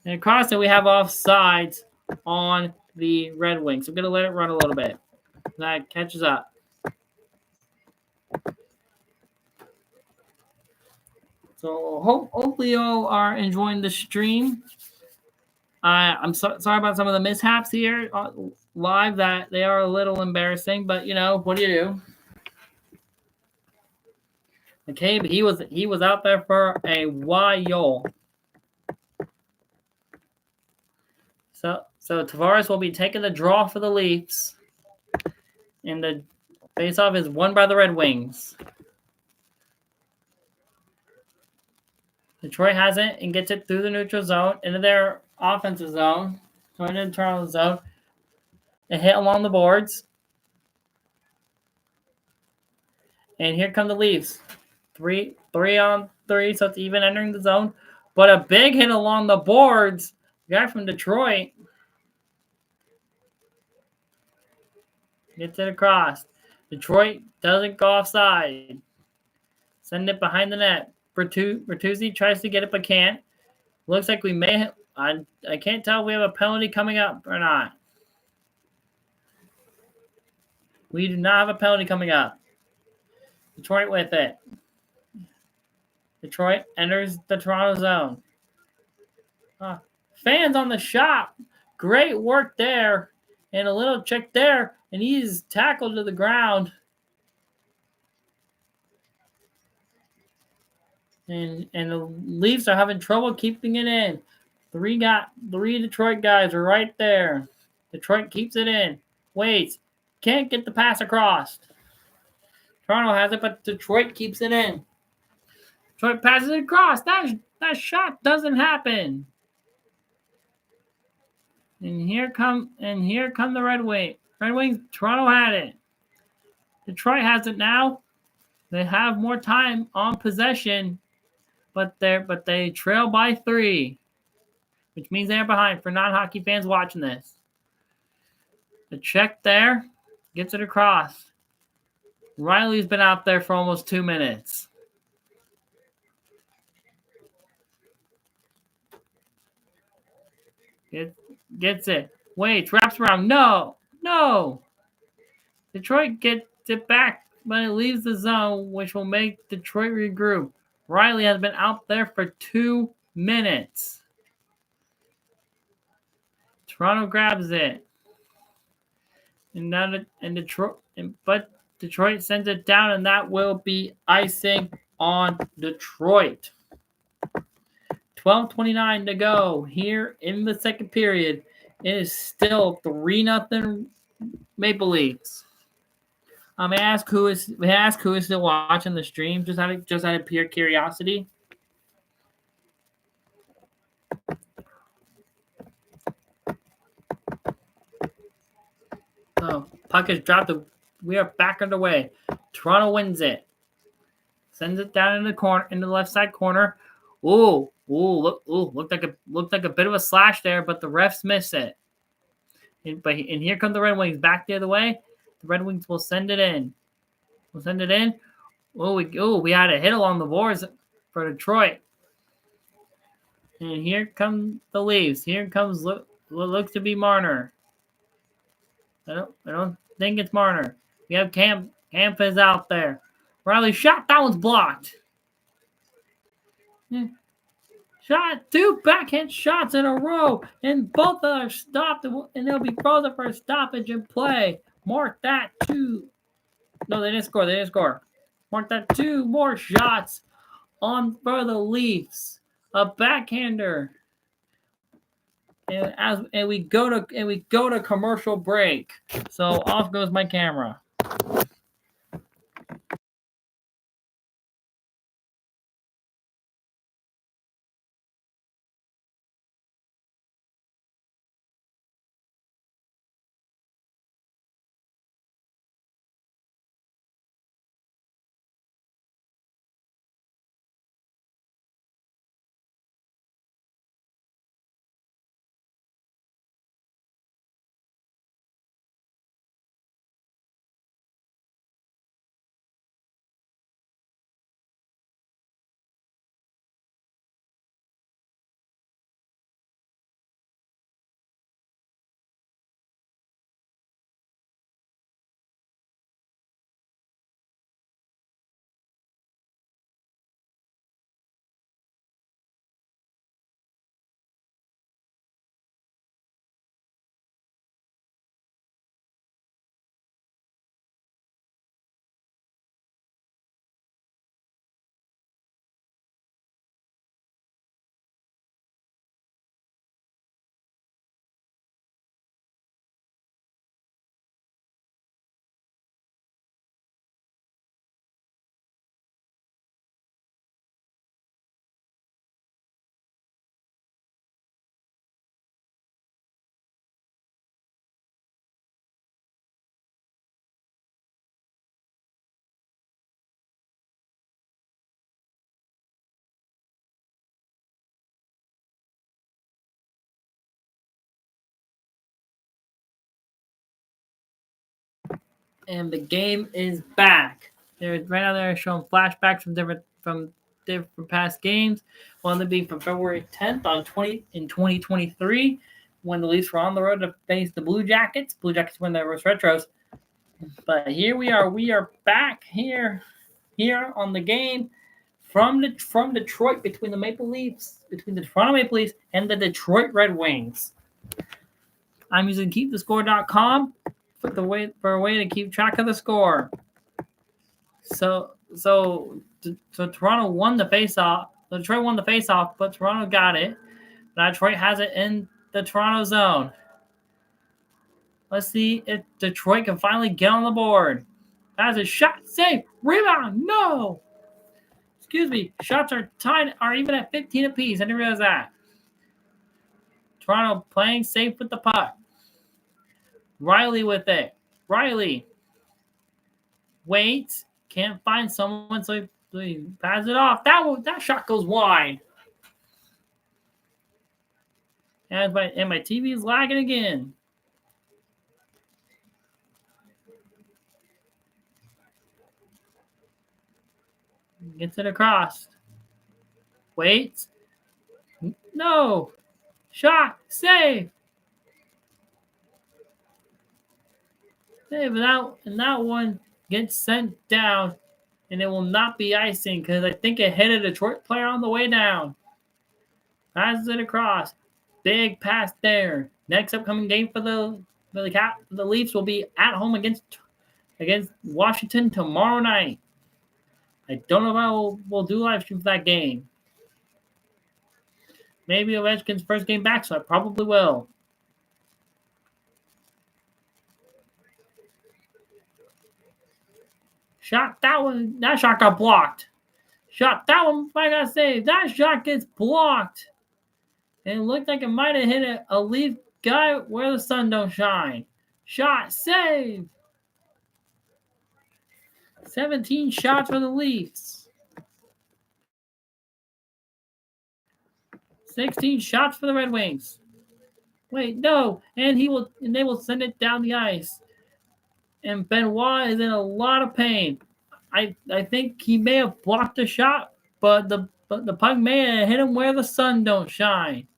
And across it, we have offsides on the Red Wings. I'm going to let it run a little bit. That catches up. So hopefully you all are enjoying the stream. I'm sorry about some of the mishaps here live, that they are a little embarrassing, but what do you do? Okay, but he was out there for a while. So Tavares will be taking the draw for the Leafs. And Face-off is won by the Red Wings. Detroit has it and gets it through the neutral zone into their offensive zone. So into the Toronto zone. A hit along the boards. And here come the Leafs. Three on three, so it's even entering the zone. But a big hit along the boards. Guy from Detroit gets it across. Detroit doesn't go offside. Send it behind the net. Bertuzzi tries to get it but can't. Looks like we may have, I can't tell if we have a penalty coming up or not. We do not have a penalty coming up. Detroit with it. Detroit enters the Toronto zone. Fans on the shot. Great work there. And a little check there. And he's tackled to the ground. And the Leafs are having trouble keeping it in. Three Detroit guys are right there. Detroit keeps it in. Waits. Can't get the pass across. Toronto has it, but Detroit keeps it in. Detroit passes it across. That shot doesn't happen. And here come the Red Wings. Red Wings, Toronto had it. Detroit has it now. They have more time on possession, but they trail by 3, which means they're behind for non-hockey fans watching this. The check there gets it across. Riley's been out there for almost 2 minutes. Gets it. Waits, wraps around. No. Detroit gets it back, but it leaves the zone, which will make Detroit regroup. Riley has been out there for 2 minutes. Toronto grabs it. But Detroit sends it down, and that will be icing on Detroit. 12:29 to go here in the second period. It is still 3-0 Maple Leafs. May I ask who is still watching the stream? Just out of pure curiosity. Oh, puck is dropped. We are back underway. Toronto wins it. Sends it down in the left side corner. Looked like a bit of a slash there, but the refs miss it. And here come the Red Wings back the other way. The Red Wings will send it in. We had a hit along the boards for Detroit. And here come the Leafs. Here comes what looks to be Marner. I don't think it's Marner. We have Camp is out there. Riley shot. That one's blocked. Shot 2 backhand shots in a row, and both are stopped, and they'll be frozen for a stoppage in play. Mark that 2. No, they didn't score. Mark that 2 more shots on for the Leafs. A backhander. And we go to commercial break. So off goes my camera. and the game is back. Right now they're showing flashbacks from different past games. One of them being from February 10th in 2023, when the Leafs were on the road to face the Blue Jackets. Blue Jackets win their first retros. But here we are. We are back here on the game from Detroit, between the Toronto Maple Leafs and the Detroit Red Wings. I'm using keepthescore.com for a way to keep track of the score. So Toronto won the faceoff. Detroit won the faceoff, but Toronto got it. Now Detroit has it in the Toronto zone. Let's see if Detroit can finally get on the board. That's a shot, save, rebound. No, excuse me. Shots are even at 15 apiece. I didn't realize that. Toronto playing safe with the puck. Riley with it. Riley waits, can't find someone, so he passes it off. That shot goes wide. And my TV is lagging again. Gets it across. Waits. No. Shot. Save. Save. And that one gets sent down. And it will not be icing because I think it hit a Detroit player on the way down. Passes it across. Big pass there. Next upcoming game for the Leafs will be at home against Washington tomorrow night. I don't know if I will do live stream for that game. Maybe Ovechkin's first game back, so I probably will. Shot that one. That shot got blocked. Shot that one. I gotta say, that shot gets blocked. And it looked like it might have hit a Leaf guy where the sun don't shine. Shot save. 17 shots for the Leafs. 16 shots for the Red Wings. Wait, no. And they will send it down the ice. And Benoit is in a lot of pain. I think he may have blocked a shot, but the puck may have hit him where the sun don't shine.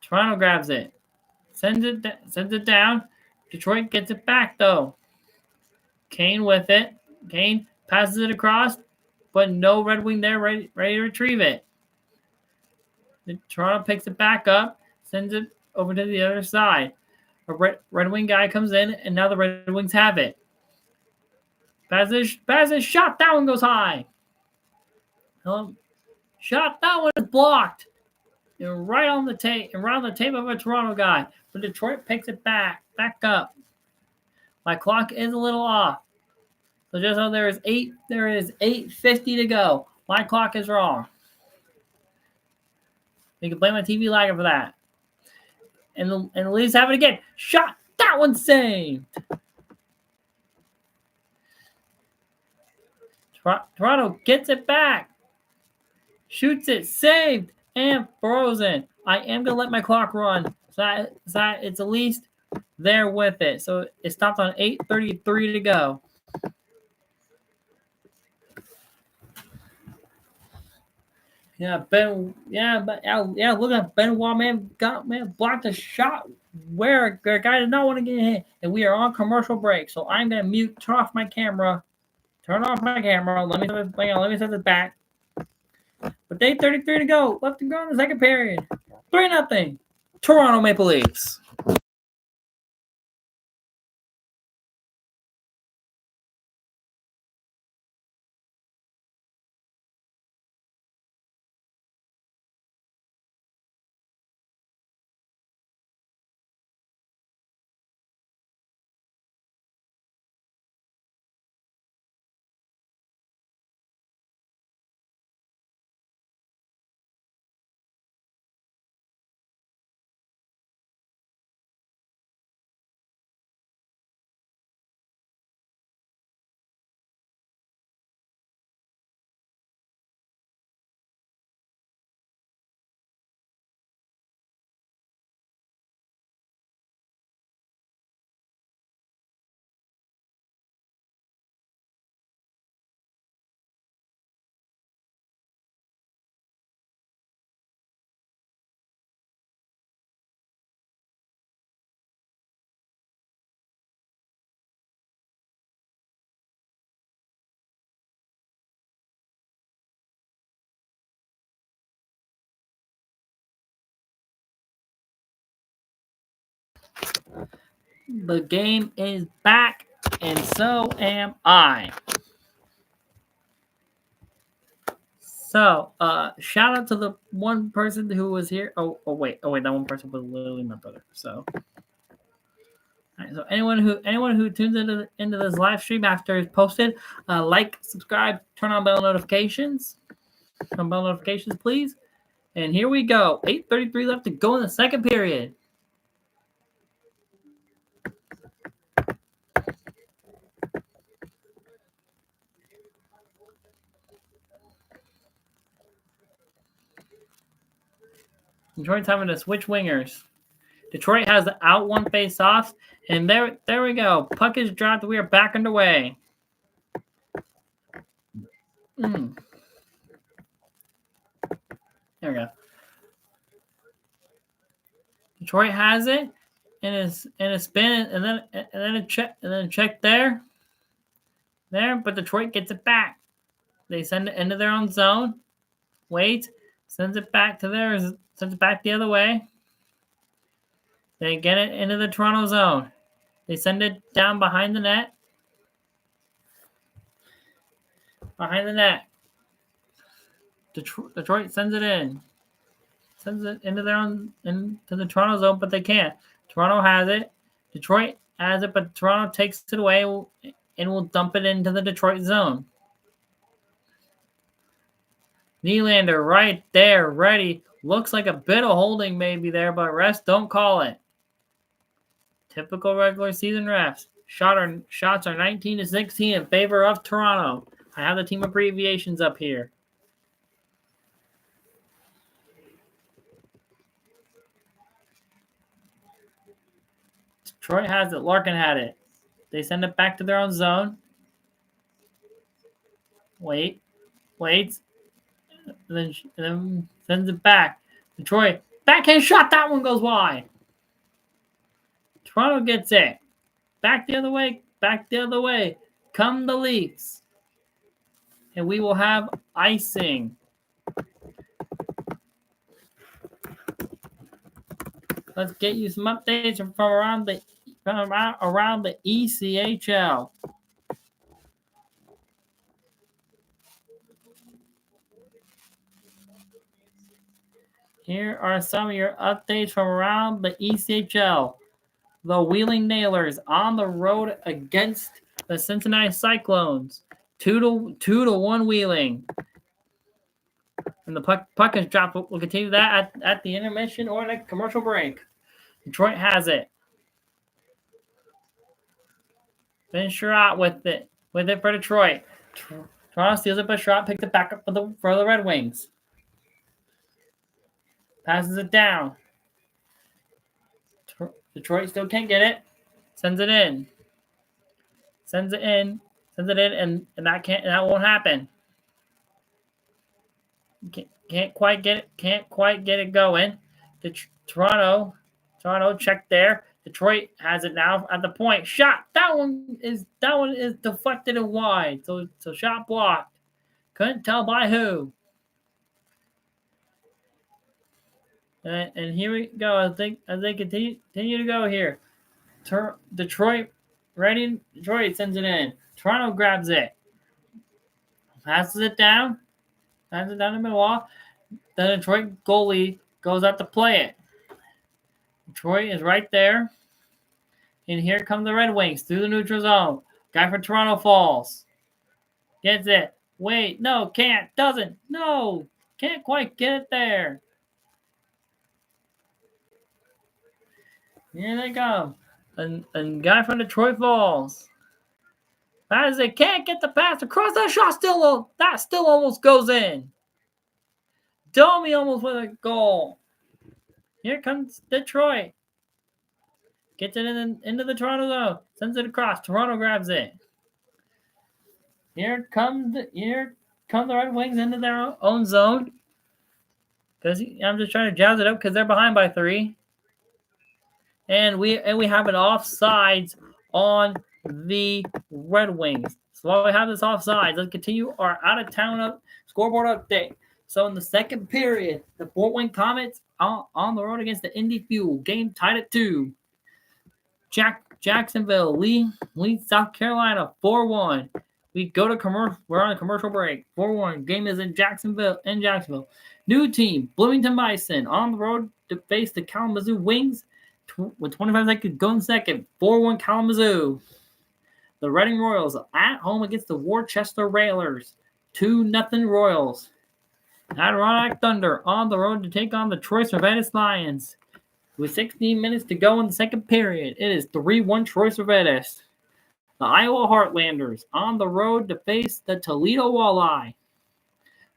Toronto grabs it, sends it down. Detroit gets it back though. Kane with it. Kane passes it across, but no Red Wing there ready to retrieve it. Toronto picks it back up, sends it over to the other side. A Red Wing guy comes in, and now the Red Wings have it. Passes, shot. That one goes high. Shot. That one is blocked. And right on the tape of a Toronto guy. But Detroit picks it back up. My clock is a little off. So just so there is 8:50 to go. My clock is wrong. You can blame my TV lagger for that. And the Leafs have it again. Shot. That one saved. Toronto gets it back. Shoots it. Saved. And frozen. I am going to let my clock run. So that it's at least there with it. So it stopped on 8:33 to go. Look at Benoit, blocked a shot where the guy did not want to get hit, and we are on commercial break. So I'm gonna turn off my camera. Let me set this back. With 8:33 to go, left to go in the second period. 3-0. Toronto Maple Leafs. The game is back, and so am I. So, shout out to the one person who was here. Oh, wait, that one person was literally my brother. So, all right, so anyone who tunes into this live stream after it's posted, like, subscribe, turn on bell notifications. Turn on bell notifications, please. And here we go. 8:33 left to go in the second period. Detroit's having to switch wingers. Detroit has the out one face off, and there we go. Puck is dropped. We are back underway. There we go. Detroit has it, and a spin, and then a check there, but Detroit gets it back. They send it into their own zone. Wait, sends it back the other way. They get it into the Toronto zone. They send it down behind the net. Detroit sends it in. Sends it into the Toronto zone, but they can't. Toronto has it. Detroit has it, but Toronto takes it away and will dump it into the Detroit zone. Nylander right there, ready. Looks like a bit of holding maybe there, but refs don't call it. Typical regular season refs. Shots are 19-16 in favor of Toronto. I have the team abbreviations up here. Detroit has it. Larkin had it. They send it back to their own zone. Wait. And then sends it back. Detroit, backhand shot. That one goes wide. Toronto gets it. Back the other way. Come the Leafs. And we will have icing. Let's get you some updates from around the ECHL. Here are some of your updates from around the ECHL. The Wheeling Nailers on the road against the Cincinnati Cyclones. 2-1 Wheeling. And the puck is dropped. We'll continue that at the intermission or the commercial break. Detroit has it. Then Sherratt with it for Detroit. Toronto steals it, but Sherratt picks it back up for the Red Wings. Passes it down. Detroit still can't get it. Sends it in. And that won't happen. Can't quite get it going. Toronto checked there. Detroit has it now at the point. Shot. That one is deflected and wide. So shot blocked. Couldn't tell by who. And here we go. As they continue to go here. Detroit ready. Detroit sends it in. Toronto grabs it. Passes it down. Passes it down the middle wall. The Detroit goalie goes out to play it. Detroit is right there. And here come the Red Wings through the neutral zone. Guy for Toronto falls. Gets it. Wait, no, can't. Doesn't. No. Can't quite get it there. Here they go. And guy from Detroit falls. As they can't get the pass across, that still almost goes in. Domi almost with a goal. Here comes Detroit. Gets it into the Toronto zone. Sends it across. Toronto grabs it. Here come the Red Wings into their own zone. Because I'm just trying to jazz it up because they're behind by 3. And we have an offsides on the Red Wings. So while we have this offsides, let's continue our out-of-town scoreboard update. So in the second period, the Fort Wayne Komets on the road against the Indy Fuel. Game tied at 2. Jacksonville leads South Carolina 4-1. We go to commercial. We're on a commercial break. 4-1. Game is in Jacksonville. New team, Bloomington Bison, on the road to face the Kalamazoo Wings with 25 seconds go in second. 4-1 Kalamazoo. The Reading Royals at home against the Worcester Railers. 2-0 Royals. Adirondack Thunder on the road to take on the Troy Cervetis Lions. With 16 minutes to go in the second period, it is 3-1 Troy Cervetis. The Iowa Heartlanders on the road to face the Toledo Walleye.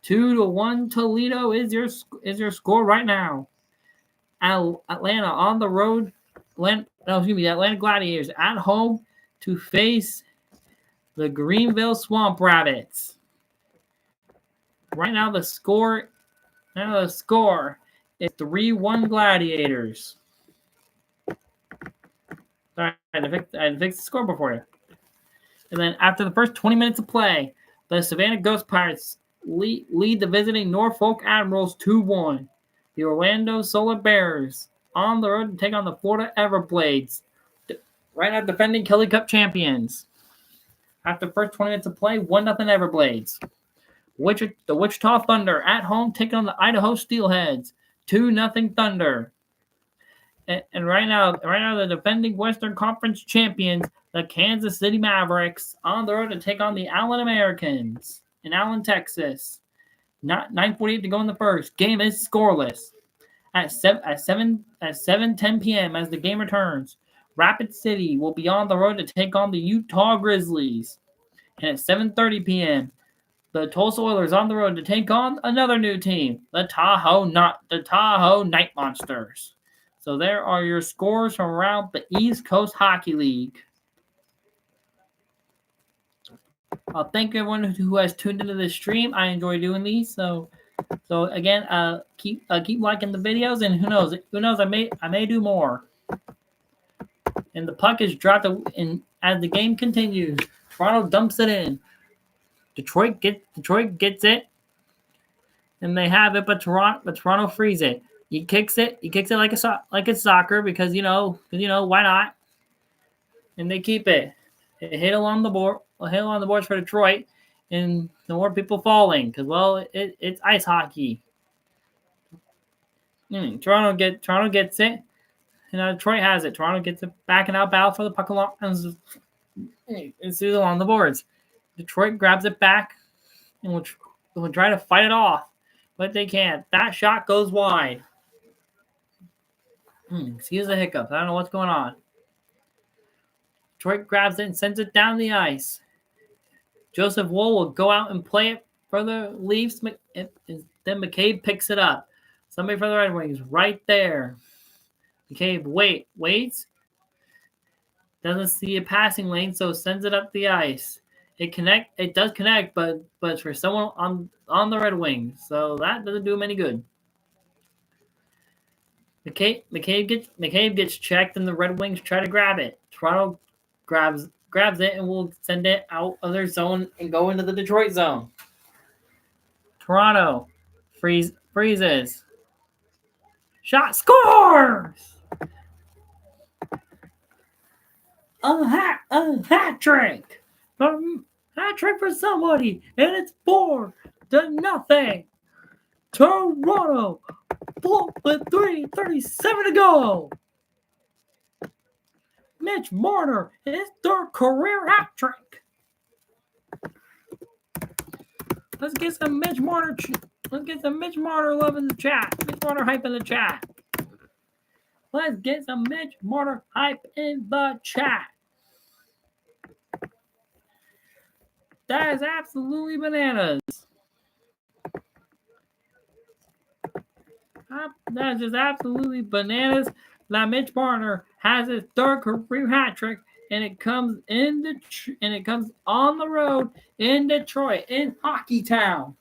2-1 Toledo is your score right now. Atlanta on the road. The Atlanta Gladiators at home to face the Greenville Swamp Rabbits. Right now the score is 3-1 Gladiators. Sorry, I had to fix the scoreboard for you. And then after the first 20 minutes of play, the Savannah Ghost Pirates lead the visiting Norfolk Admirals 2-1. The Orlando Solar Bears on the road to take on the Florida Everblades, right now defending Kelly Cup champions. After the first 20 minutes of play, 1-0 Everblades. The Wichita Thunder at home taking on the Idaho Steelheads, 2-0 Thunder. And right now the defending Western Conference champions, the Kansas City Mavericks, on the road to take on the Allen Americans in Allen, Texas. 9:48 to go in the first. Game is scoreless. At 7:10 p.m. as the game returns, Rapid City will be on the road to take on the Utah Grizzlies. And at 7:30 p.m., the Tulsa Oilers on the road to take on another new team, the Tahoe Night Monsters. So there are your scores from around the East Coast Hockey League. Thank everyone who has tuned into this stream. I enjoy doing these. So again, keep liking the videos, and who knows, I may do more. And the puck is dropped, and as the game continues, Toronto dumps it in. Detroit gets it, and they have it, but Toronto frees it. He kicks it like it's soccer because you know why not? And they keep it. They hit along the boards for Detroit, and the more people falling because it's ice hockey. Toronto gets it, and Detroit has it. Toronto gets it back and out battle for the puck along and it's along the boards. Detroit grabs it back and will try to fight it off, but they can't. That shot goes wide. Excuse the hiccups. I don't know what's going on. Detroit grabs it and sends it down the ice. Joseph Woll will go out and play it for the Leafs. Then McCabe picks it up. Somebody for the Red Wings right there. McCabe waits. Doesn't see a passing lane, so sends it up the ice. It does connect, but it's for someone on the Red Wings, so that doesn't do him any good. McCabe gets checked, and the Red Wings try to grab it. Toronto grabs it and will send it out of their zone and go into the Detroit zone. Toronto freezes. Shot scores! A hat trick! Hat trick for somebody, and it's 4-0. Toronto, with 3:37 to go. Mitch Marner, his third career hat trick. Let's get some Mitch Marner love in the chat. Mitch Marner hype in the chat. Let's get some Mitch Marner hype in the chat. That is absolutely bananas. That is just absolutely bananas. That Mitch Marner has his third career hat trick, and it comes on the road in Detroit, in Hockey Town.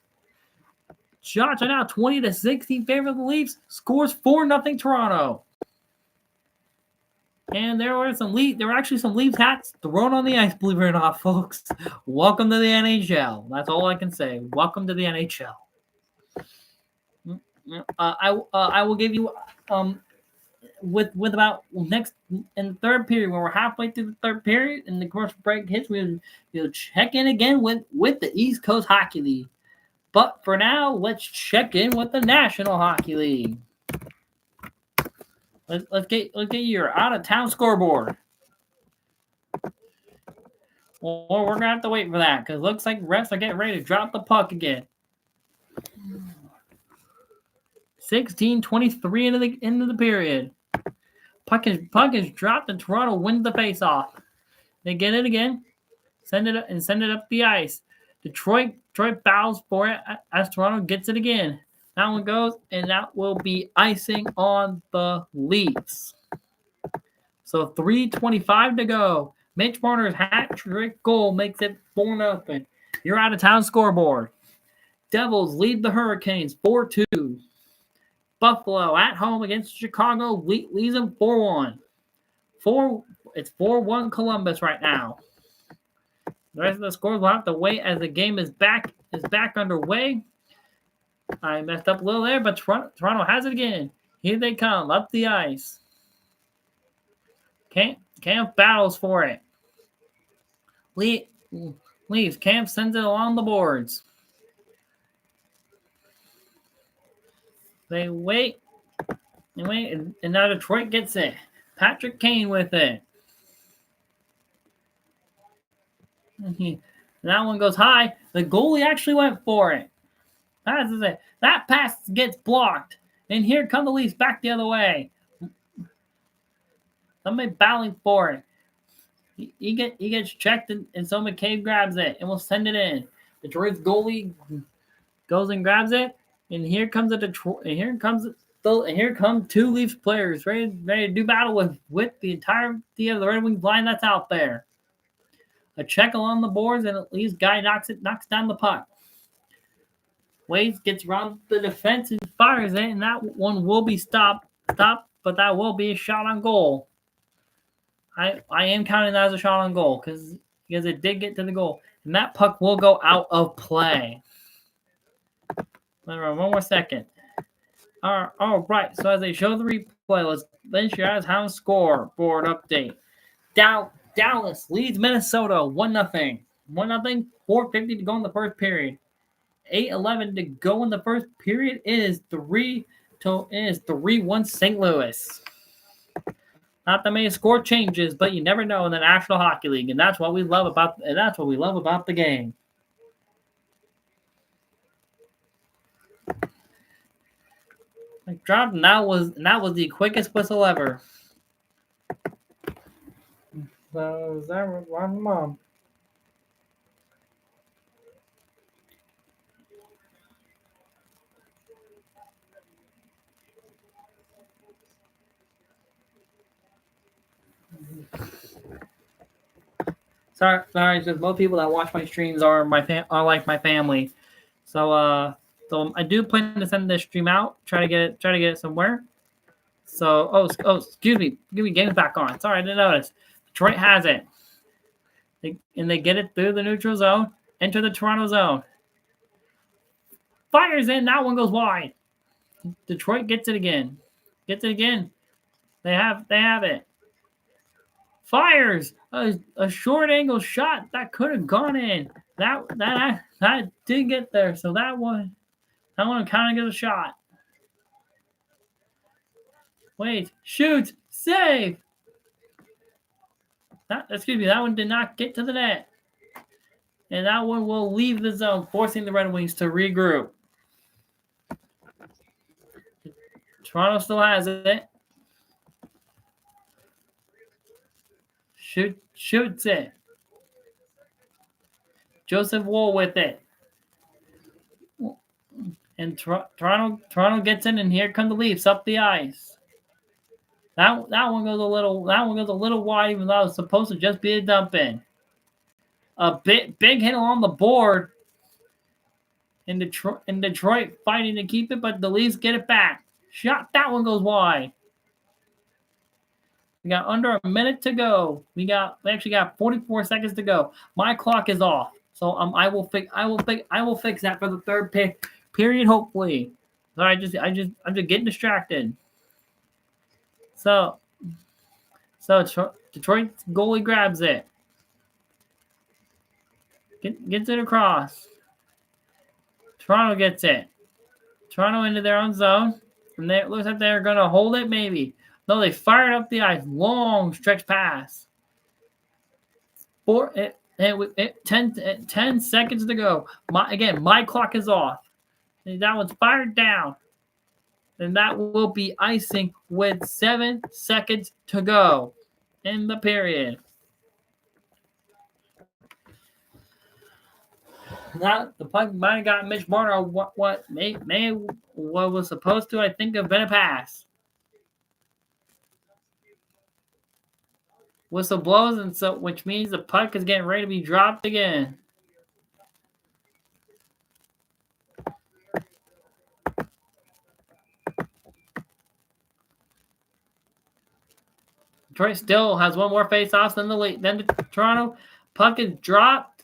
Shots are now 20-16 in favor of the Leafs. Scores 4-0 Toronto. And there were actually some Leafs hats thrown on the ice, believe it or not, folks. Welcome to the NHL. That's all I can say. Welcome to the NHL. I will give you with about next in the third period, when we're halfway through the third period and the commercial break hits, we'll check in again with the East Coast Hockey League. But for now, let's check in with the National Hockey League. Let's get your out of town scoreboard. Well, we're gonna have to wait for that because it looks like refs are getting ready to drop the puck again. 16:23 into the period. Puck is dropped and Toronto wins the faceoff. They get it again, send it up the ice. Detroit bows for it as Toronto gets it again. That one goes, and that will be icing on the Leafs. So 3:25 to go. Mitch Marner's hat trick goal makes it 4-0. You're out of town scoreboard. Devils lead the Hurricanes 4-2. Buffalo at home against Chicago leads them 4-1. It's 4-1 Columbus right now. The rest of the scores will have to wait as the game is back underway. I messed up a little there, but Toronto has it again. Here they come up the ice. Camp battles for it. Leaves. Camp sends it along the boards. They wait, and now Detroit gets it. Patrick Kane with it. That one goes high. The goalie actually went for it. That pass gets blocked. And here come the Leafs back the other way. Somebody battling for it. He gets checked, and so McCabe grabs it and will send it in. Detroit's goalie goes and grabs it. And here comes here come two Leafs players ready to do battle with the entirety of the Red Wings line that's out there. A check along the boards, and at least guy knocks down the puck. Waits gets around the defense and fires it, and that one will be stopped, but that will be a shot on goal. I am counting that as a shot on goal because it did get to the goal, and that puck will go out of play. One more second. All right. So as they show the replay, let's share out how scoreboard update. Dallas leads Minnesota 1-0. 1-0. 4:50 to go in the first period. 8:11 to go in the first period. It is 3-1 St. Louis. Not that many score changes, but you never know in the National Hockey League, and that's what we love about the game. Dropped, and that was the quickest whistle ever. So is that one mom? Sorry, just most people that watch my streams are like my family. So I do plan to send this stream out. Try to get it somewhere. So excuse me, game's back on. Sorry, I didn't notice. Detroit has it. They get it through the neutral zone, enter the Toronto zone. Fires in, that one goes wide. Detroit gets it again. They have it. Fires a short angle shot that could have gone in. That did get there, so that one kind of gets a shot. Wait, shoot, save. That one did not get to the net, and that one will leave the zone, forcing the Red Wings to regroup. Toronto still has it. Shoots it. Joseph Woll with it. And Toronto gets in, and here come the Leafs up the ice. That one goes a little wide, even though it was supposed to just be a dump in. A big hit along the board. In Detroit fighting to keep it, but the Leafs get it back. Shot, that one goes wide. We got under a minute to go. We actually got 44 seconds to go. My clock is off, so I will fix that for the third period, hopefully. So I'm just getting distracted. So Detroit's goalie grabs it. Gets it across. Toronto gets it. Toronto into their own zone. And it looks like they're going to hold it, maybe. No, they fired up the ice. Long stretch pass. 10 seconds to go. My clock is off. And that one's fired down. And that will be icing with 7 seconds to go in the period. Now the puck might have got Mitch Marner what was supposed to, I think, have been a pass. Whistle blows, and so which means the puck is getting ready to be dropped again. Detroit still has one more face-off than the Toronto. Puck is dropped,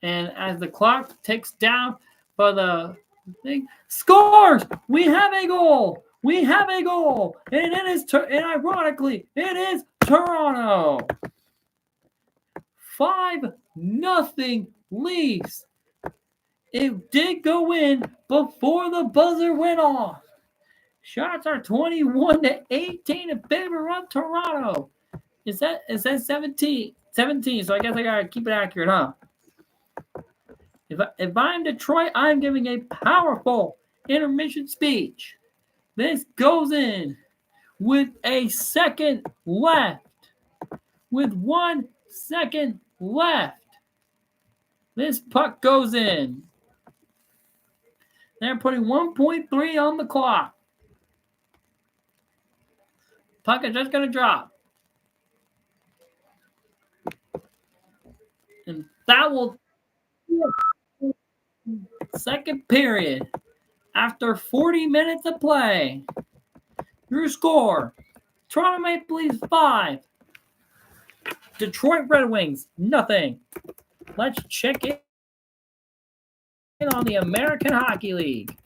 and as the clock ticks down for the thing, scores! We have a goal! We have a goal! And it is, and ironically, it is Toronto. 5-0 Leafs. It did go in before the buzzer went off. Shots are 21-18 in favor of Toronto. Is that 17? 17, so I guess I gotta keep it accurate, huh? If I'm Detroit, I'm giving a powerful intermission speech. This goes in with a second left. With 1 second left. This puck goes in. They're putting 1.3 on the clock. Puck is just going to drop. And that will second period. After 40 minutes of play. Your score. Toronto Maple Leafs 5. Detroit Red Wings, nothing. Let's check in on the American Hockey League.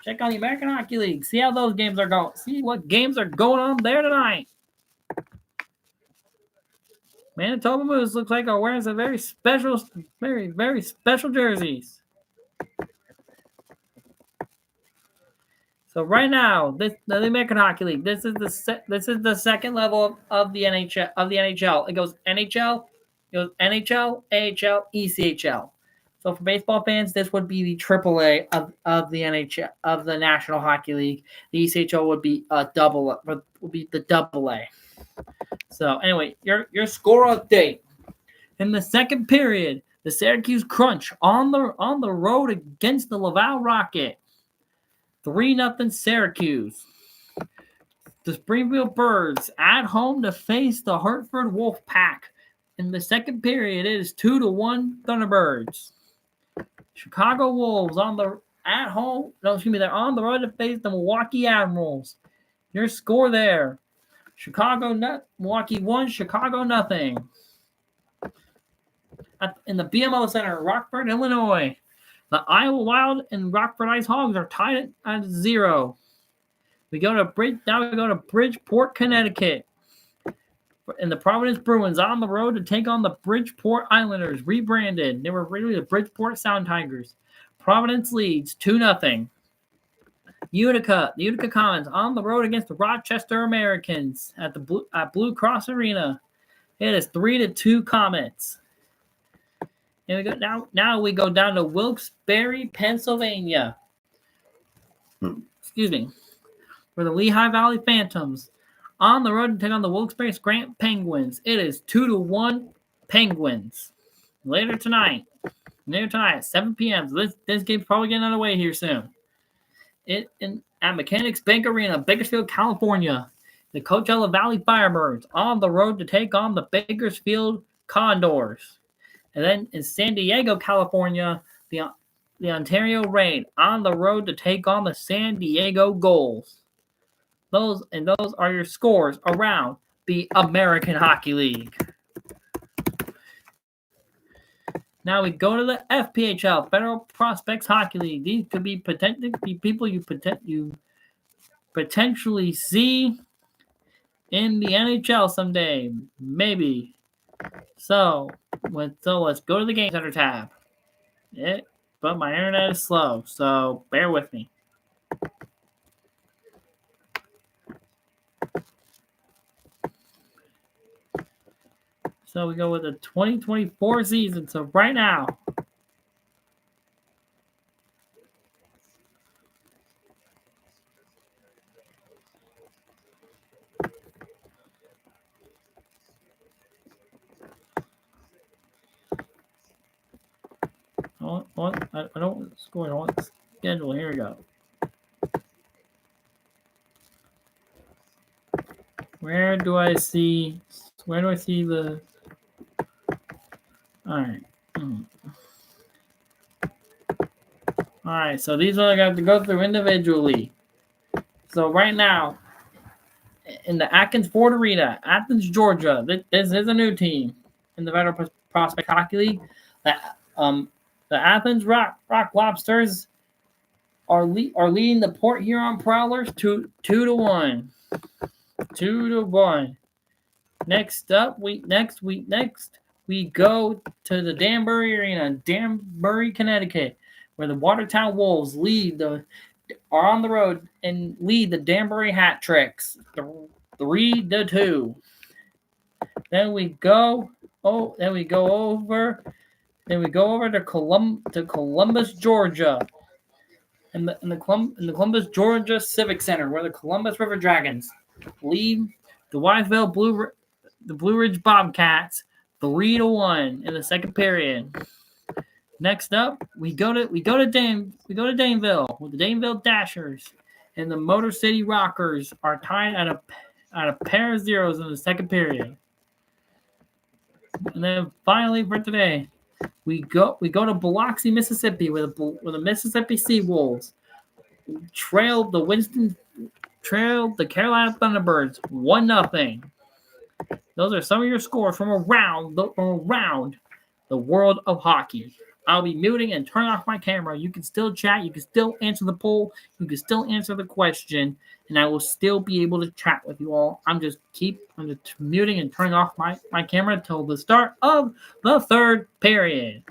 Check on the American Hockey League. See how those games are going. See what games are going on there tonight. Manitoba Moose looks like are wearing some very special jerseys. So right now, the American Hockey League. This is the second level of the NHL. It goes NHL, AHL, ECHL. So for baseball fans, this would be the AAA of the NHL of the National Hockey League. The ECHL would be the AA. So anyway, your score update. In the second period, the Syracuse Crunch on the road against the Laval Rocket. 3-0 Syracuse. The Springfield Birds at home to face the Hartford Wolfpack. In the second period, it is 2-1 Thunderbirds. Chicago Wolves they're on the road to face the Milwaukee Admirals. Your score there. Milwaukee 1, Chicago nothing. In the BMO Center, Rockford, Illinois. The Iowa Wild and Rockford Ice Hogs are tied at 0. We go to Bridgeport, Connecticut. And the Providence Bruins on the road to take on the Bridgeport Islanders, rebranded. They were really the Bridgeport Sound Tigers. Providence leads 2-0. The Utica Comets on the road against the Rochester Americans at Blue Cross Arena. It is 3-2 Comets. And we go down to Wilkes-Barre, Pennsylvania. Excuse me. For the Lehigh Valley Phantoms. On the road to take on the Wilkes-Barre Grant Penguins. It is 2-1 Penguins. Later tonight at 7 p.m. So this game's probably getting underway here soon. At Mechanics Bank Arena, Bakersfield, California. The Coachella Valley Firebirds on the road to take on the Bakersfield Condors. And then in San Diego, California, the Ontario Reign on the road to take on the San Diego Gulls. Those are your scores around the American Hockey League. Now we go to the FPHL, Federal Prospects Hockey League. These could be potentially people you potentially see in the NHL someday. Maybe. So let's go to the Game Center tab. But my internet is slow, so bear with me. So we go with the 2024 season. So right now, I don't want score. I want schedule. Here we go. Where do I see the? All right. All right. So these are I got to go through individually. So right now, in the Atkins Ford Arena, Athens, Georgia, this is a new team in the Veteran Prospect Hockey League. The Athens Rock Lobsters are leading the Port Huron Prowlers 2-1. 2-1. Next we go to the Danbury Arena, Danbury, Connecticut, where the Watertown Wolves are on the road and lead the Danbury Hat Tricks 3-2. Then we go over to Columbus, Georgia, in the Columbus, Georgia Civic Center, where the Columbus River Dragons lead the Wytheville Blue Ridge Bobcats 3-1 in the second period. Next up, we go to Daneville with the Daneville Dashers, and the Motor City Rockers are tied at a pair of zeros in the second period. And then finally for today, we go to Biloxi, Mississippi, where the Mississippi Seawolves trailed the Carolina Thunderbirds 1-0. Those are some of your scores from around the world of hockey. I'll be muting and turning off my camera. You can still chat. You can still answer the poll. You can still answer the question, and I will still be able to chat with you all. I'm just muting and turning off my camera until the start of the third period.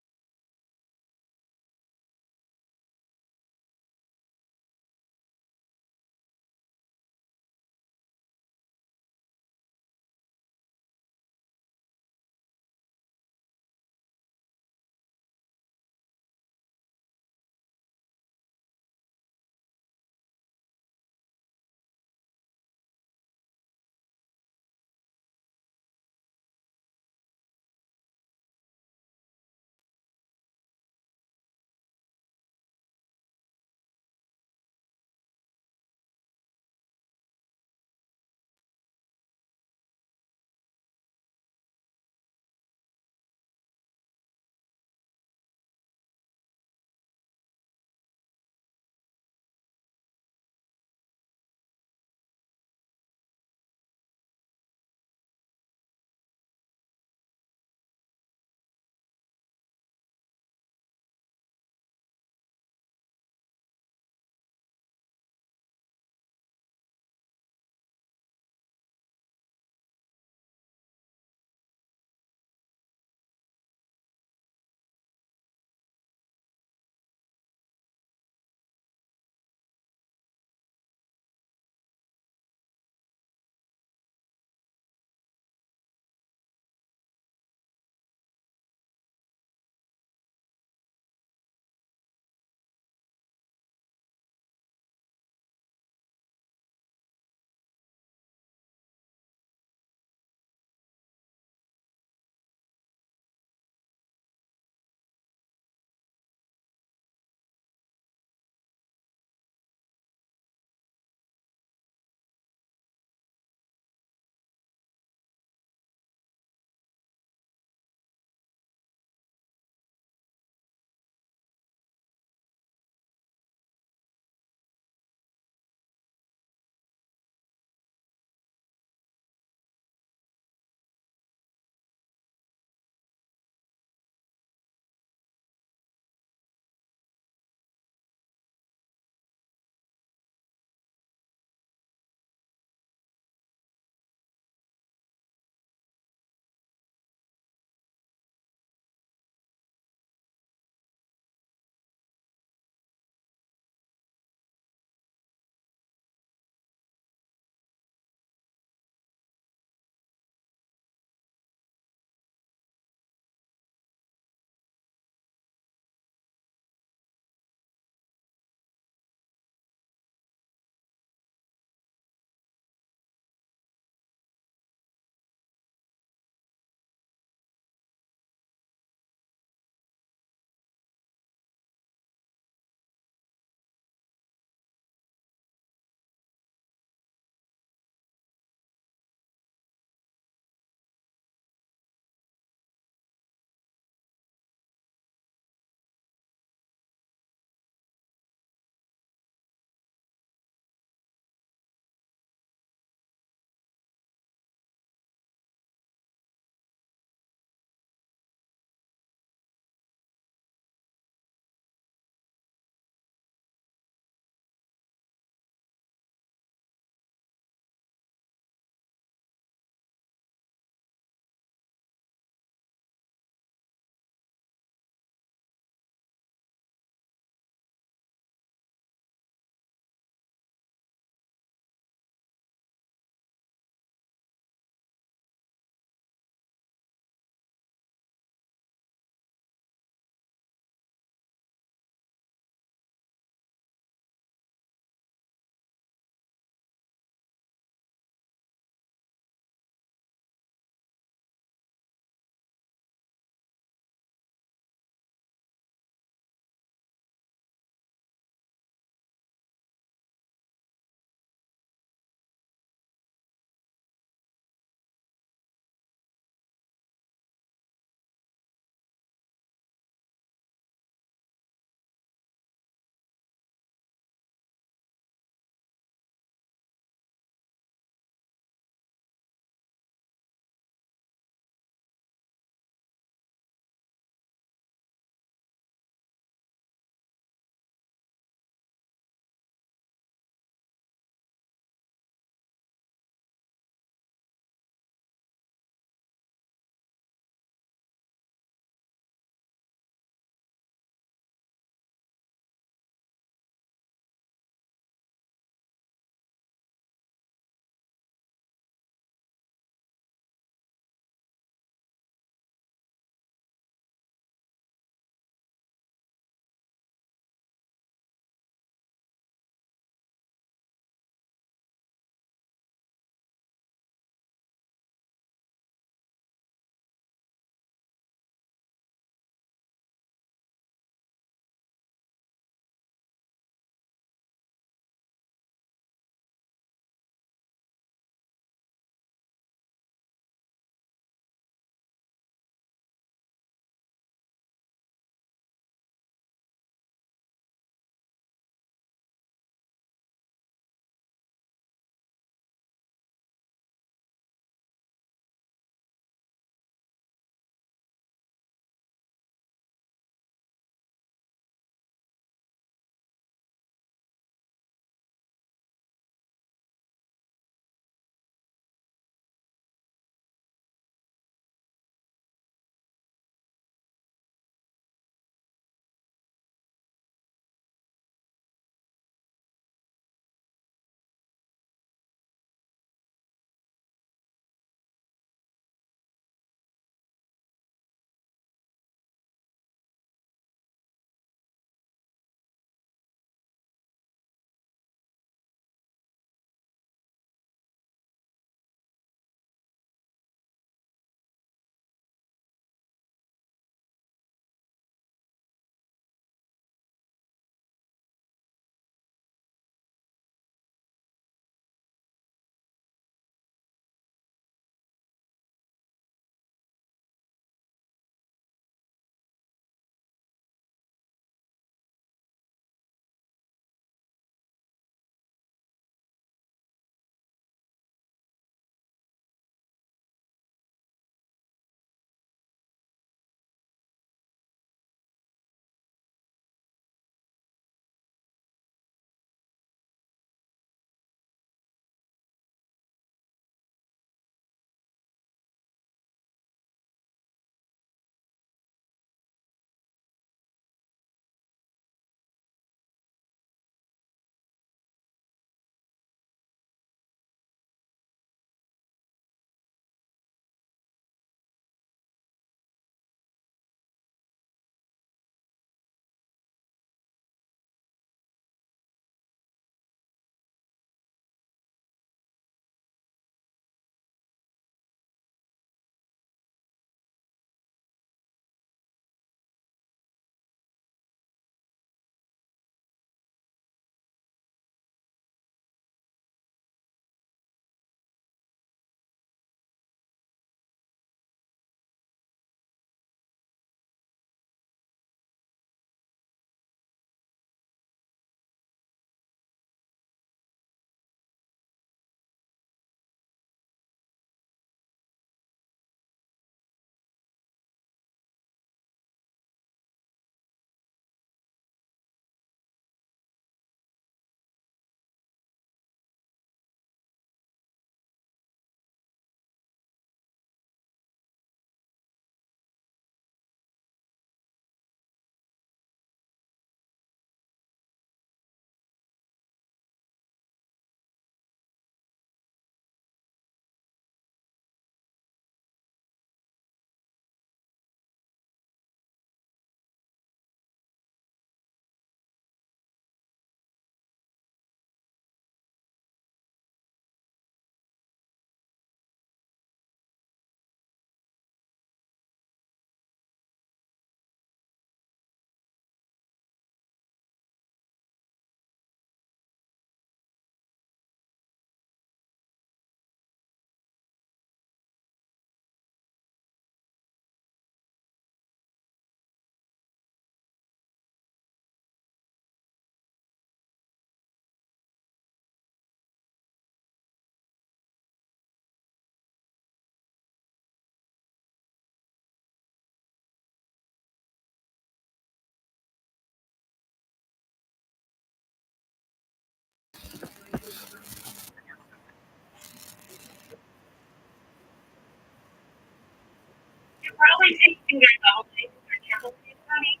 probably taking their double-take or triple-take money.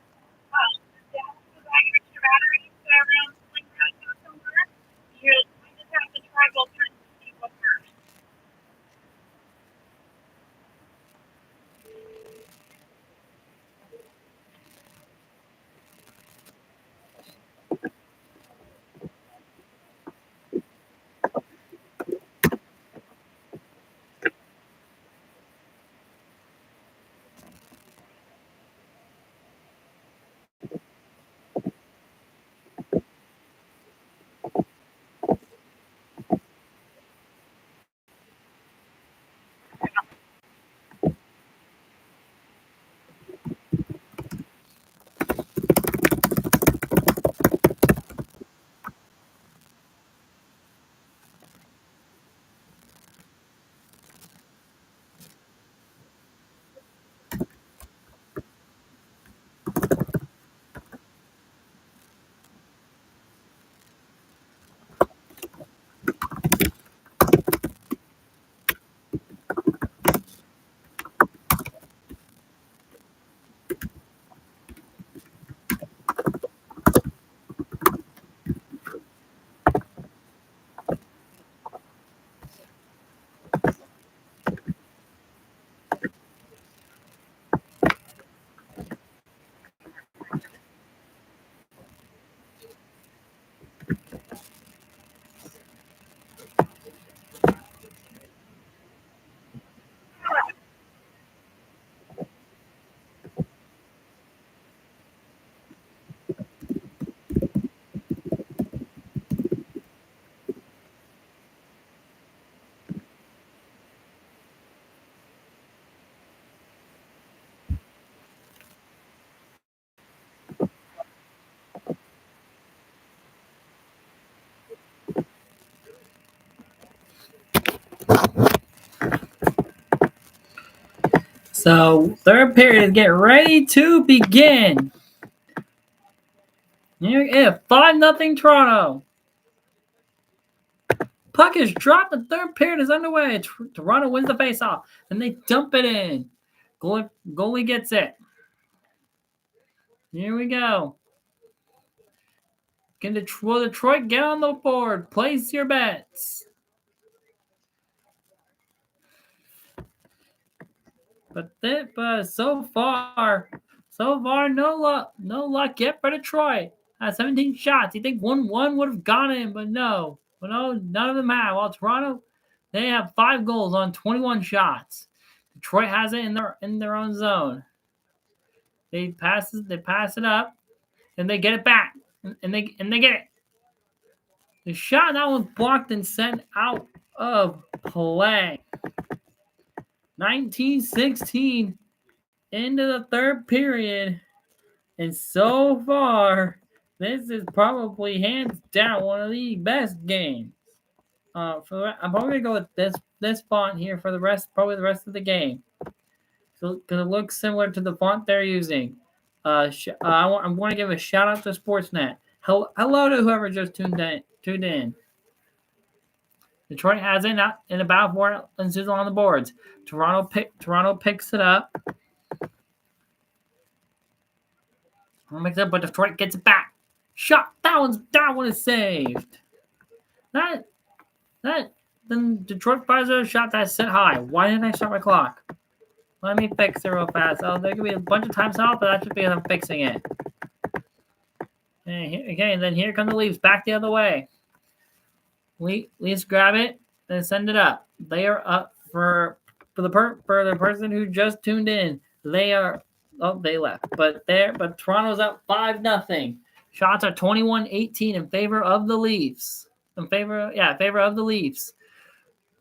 Yeah, because I get extra batteries around spring break or somewhere. I just have to try both times to see what works. So third period is getting ready to begin. Yeah, 5-0 Toronto. Puck is dropped. The third period is underway. Toronto wins the faceoff. Then they dump it in. Goalie gets it. Here we go. Will Detroit get on the board? Place your bets. But so far, no luck yet for Detroit. 17 shots. You think 1-1 would have gone in, but no. But no, none of them have. While Toronto, they have 5 goals on 21 shots. Detroit has it in their own zone. They pass it up, and they get it back, and they get it. The shot that was blocked and sent out of play. 19-16 into the third period, and so far, this is probably hands down one of the best games. I'm probably gonna go with this font here for the rest of the game. So, because it looks similar to the font they're using. I'm going to give a shout out to Sportsnet. Hello to whoever just tuned in. Detroit has it in about 4 inches on the boards. Toronto picks it up. But Detroit gets it back. Shot. That one is saved. Then Detroit fires a shot that's set high. Why didn't I start my clock? Let me fix it real fast. Oh, there could be a bunch of times off, but that's just because I'm fixing it. Okay, and then here come the Leafs back the other way. Leafs grab it and send it up. They are up for the person who just tuned in. They left, but Toronto's up 5-0. Shots are 21-18 in favor of the Leafs. In favor of the Leafs.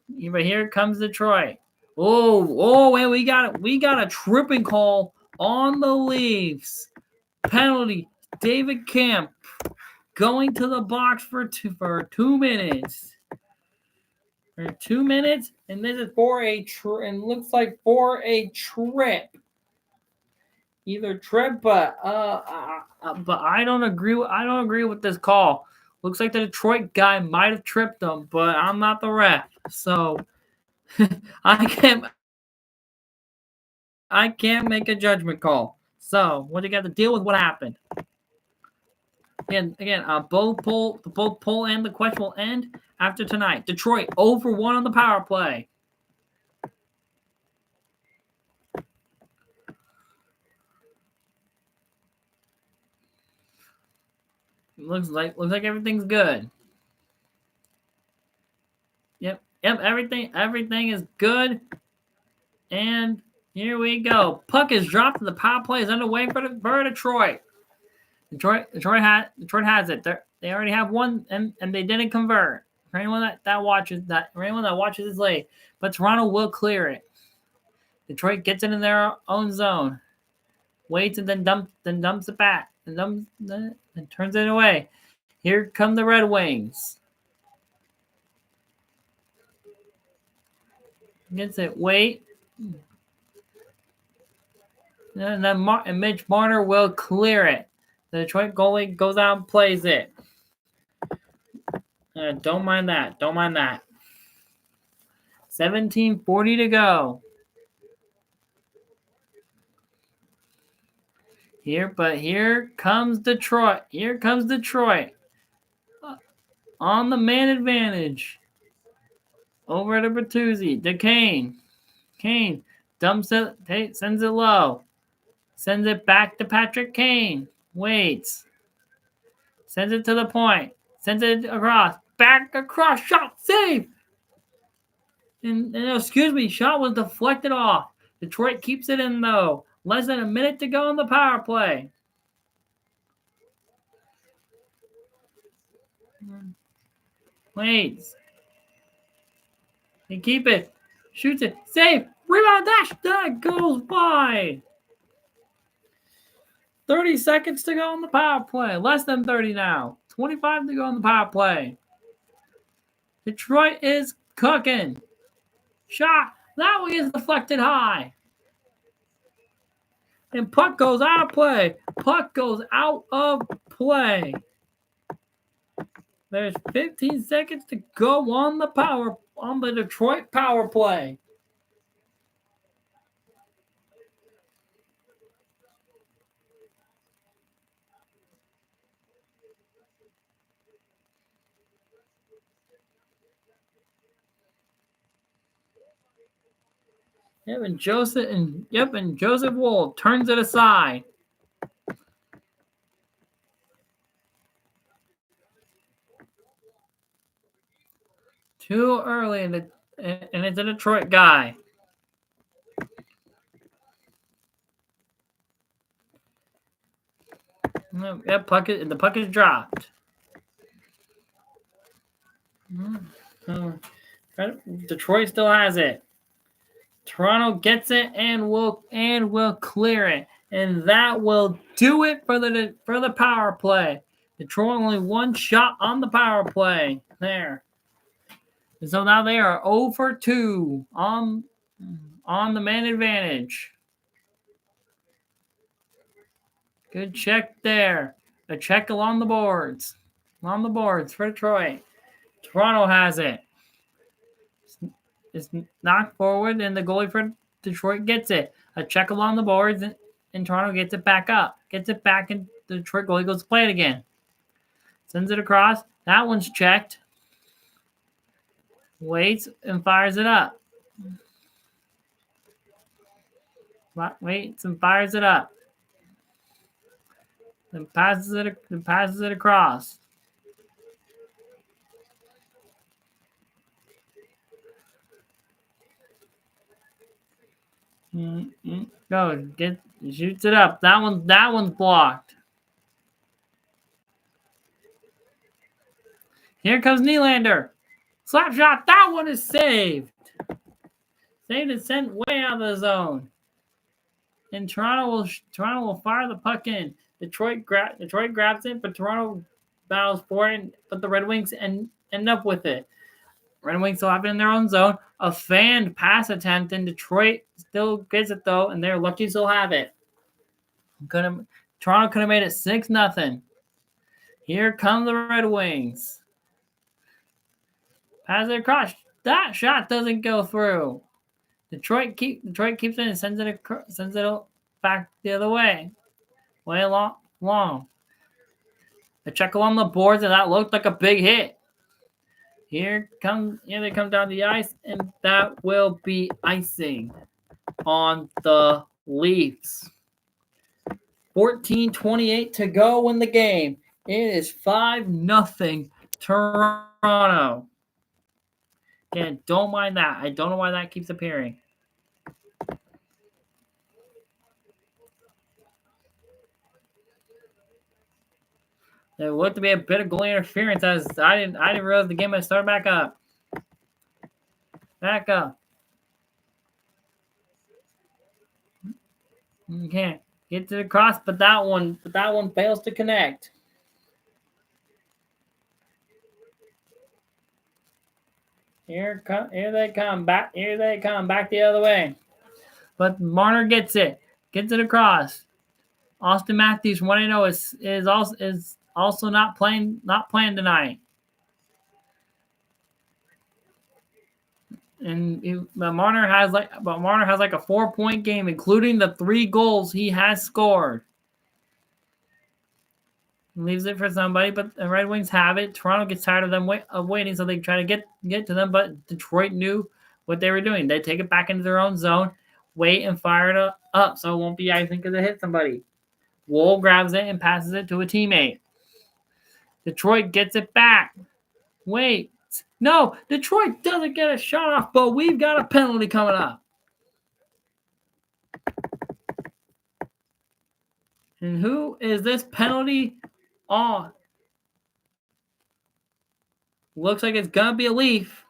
But here comes Detroit. And we got a tripping call on the Leafs. Penalty. David Kemp going to the box for 2 minutes. For 2 minutes, and this is and looks like for a trip. Either trip, but I don't agree. I don't agree with this call. Looks like the Detroit guy might have tripped him, but I'm not the ref, so I can't. I can't make a judgment call. So what you got to deal with what happened. Again, both poll and the question will end after tonight. Detroit 0-for-1 on the power play. Looks like everything's good. Yep, everything is good. And here we go. Puck is dropped. The power play is underway for Detroit. Detroit has it. They already have one, and they didn't convert. For anyone that watches this late, but Toronto will clear it. Detroit gets it in their own zone, waits and then dumps it back, and turns it away. Here come the Red Wings. Gets it. Wait. And then Mitch Marner will clear it. The Detroit goalie goes out and plays it. Don't mind that. 17:40 to go. Here comes Detroit. On the man advantage. Over to Bertuzzi. To Kane. Kane dumps it, sends it low. Sends it back to Patrick Kane. Waits. Sends it to the point. Sends it across. Back across. Shot. Save. And shot was deflected off. Detroit keeps it in, though. Less than a minute to go on the power play. Waits. They keep it. Shoots it. Save. Rebound dash. That goes by. 30 seconds to go on the power play. Less than 30 now. 25 to go on the power play. Detroit is cooking. Shot. That one is deflected high. And puck goes out of play. There's 15 seconds to go on the Detroit power play. And Joseph Woll turns it aside. Too early, and it's a Detroit guy. The puck is dropped. Detroit still has it. Toronto gets it and will clear it, and that will do it for the power play. Detroit only one shot on the power play there. So now they are 0-for-2 on the man advantage. Good check there. A check along the boards. For Detroit. Toronto has it. It's knocked forward, and the goalie for Detroit gets it. A check along the boards, and Toronto gets it back up. Gets it back, and the Detroit goalie goes to play it again. Sends it across. That one's checked. Waits and fires it up. Waits and fires it up. Then passes it across. Shoots it up. That one's blocked. Here comes Nylander. Slap shot. That one is saved. Saved and sent way out of the zone. And Toronto will fire the puck in. Detroit grabs it, but Toronto battles for it. But the Red Wings end up with it. Red Wings still have it in their own zone. A fanned pass attempt, and Detroit still gets it though, and they're lucky to still have it. Toronto could have made it 6-0. Here come the Red Wings. Pass it across. That shot doesn't go through. Detroit keeps it and sends it back the other way. Way long. A check along the boards, and that looked like a big hit. Here they come down the ice, and that will be icing on the Leafs. 14:28 to go in the game. It is 5-0 Toronto. Again, don't mind that. I don't know why that keeps appearing. There looked to be a bit of goalie interference as I didn't realize the game had started back up. Back up. You can't get to the cross, but that one fails to connect. Here they come back the other way. But Marner gets it across. Austin Matthews, what I know is also not playing tonight. And Marner has like a 4-point game, including the 3 goals he has scored. He leaves it for somebody, but the Red Wings have it. Toronto gets tired of them waiting, so they try to get to them. But Detroit knew what they were doing. They take it back into their own zone, wait, and fire it up, so it won't be icing because it hit somebody. Woll grabs it and passes it to a teammate. Detroit gets it back. Wait. No, Detroit doesn't get a shot off, but we've got a penalty coming up. And who is this penalty on? Looks like it's going to be a Leaf.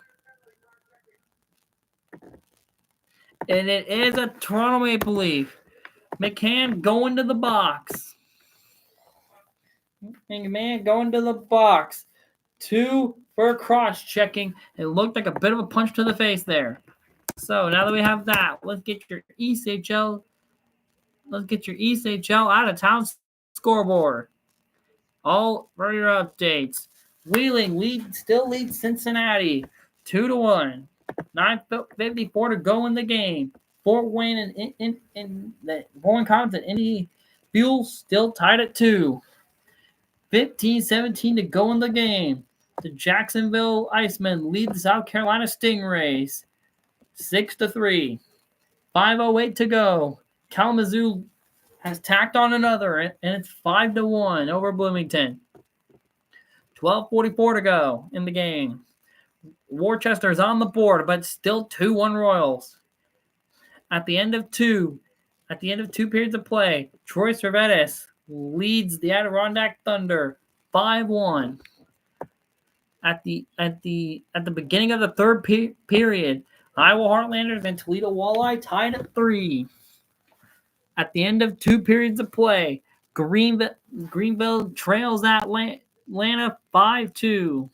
And it is a Toronto Maple Leaf. McCann going to the box. McMahon going to the box. 2 for cross-checking. It looked like a bit of a punch to the face there. So now that we have that, let's get your ECHL out of town scoreboard. All for your updates. Wheeling still leads Cincinnati 2-1. 9:54 to go in the game. Fort Wayne in the Bowen Commons and Indy Fuel still tied at 2. 15-17 to go in the game. The Jacksonville Icemen lead the South Carolina Stingrays 6-3. 5:08 to go. Kalamazoo has tacked on another, and it's 5-1 over Bloomington. 12:44 to go in the game. Worcester is on the board, but still 2-1 Royals. At the end of two periods of play, Troy Cervetis leads the Adirondack Thunder 5-1. At the beginning of the third period, Iowa Heartlanders and Toledo Walleye tied at 3. At the end of 2 periods of play, Greenville trails Atlanta 5-2.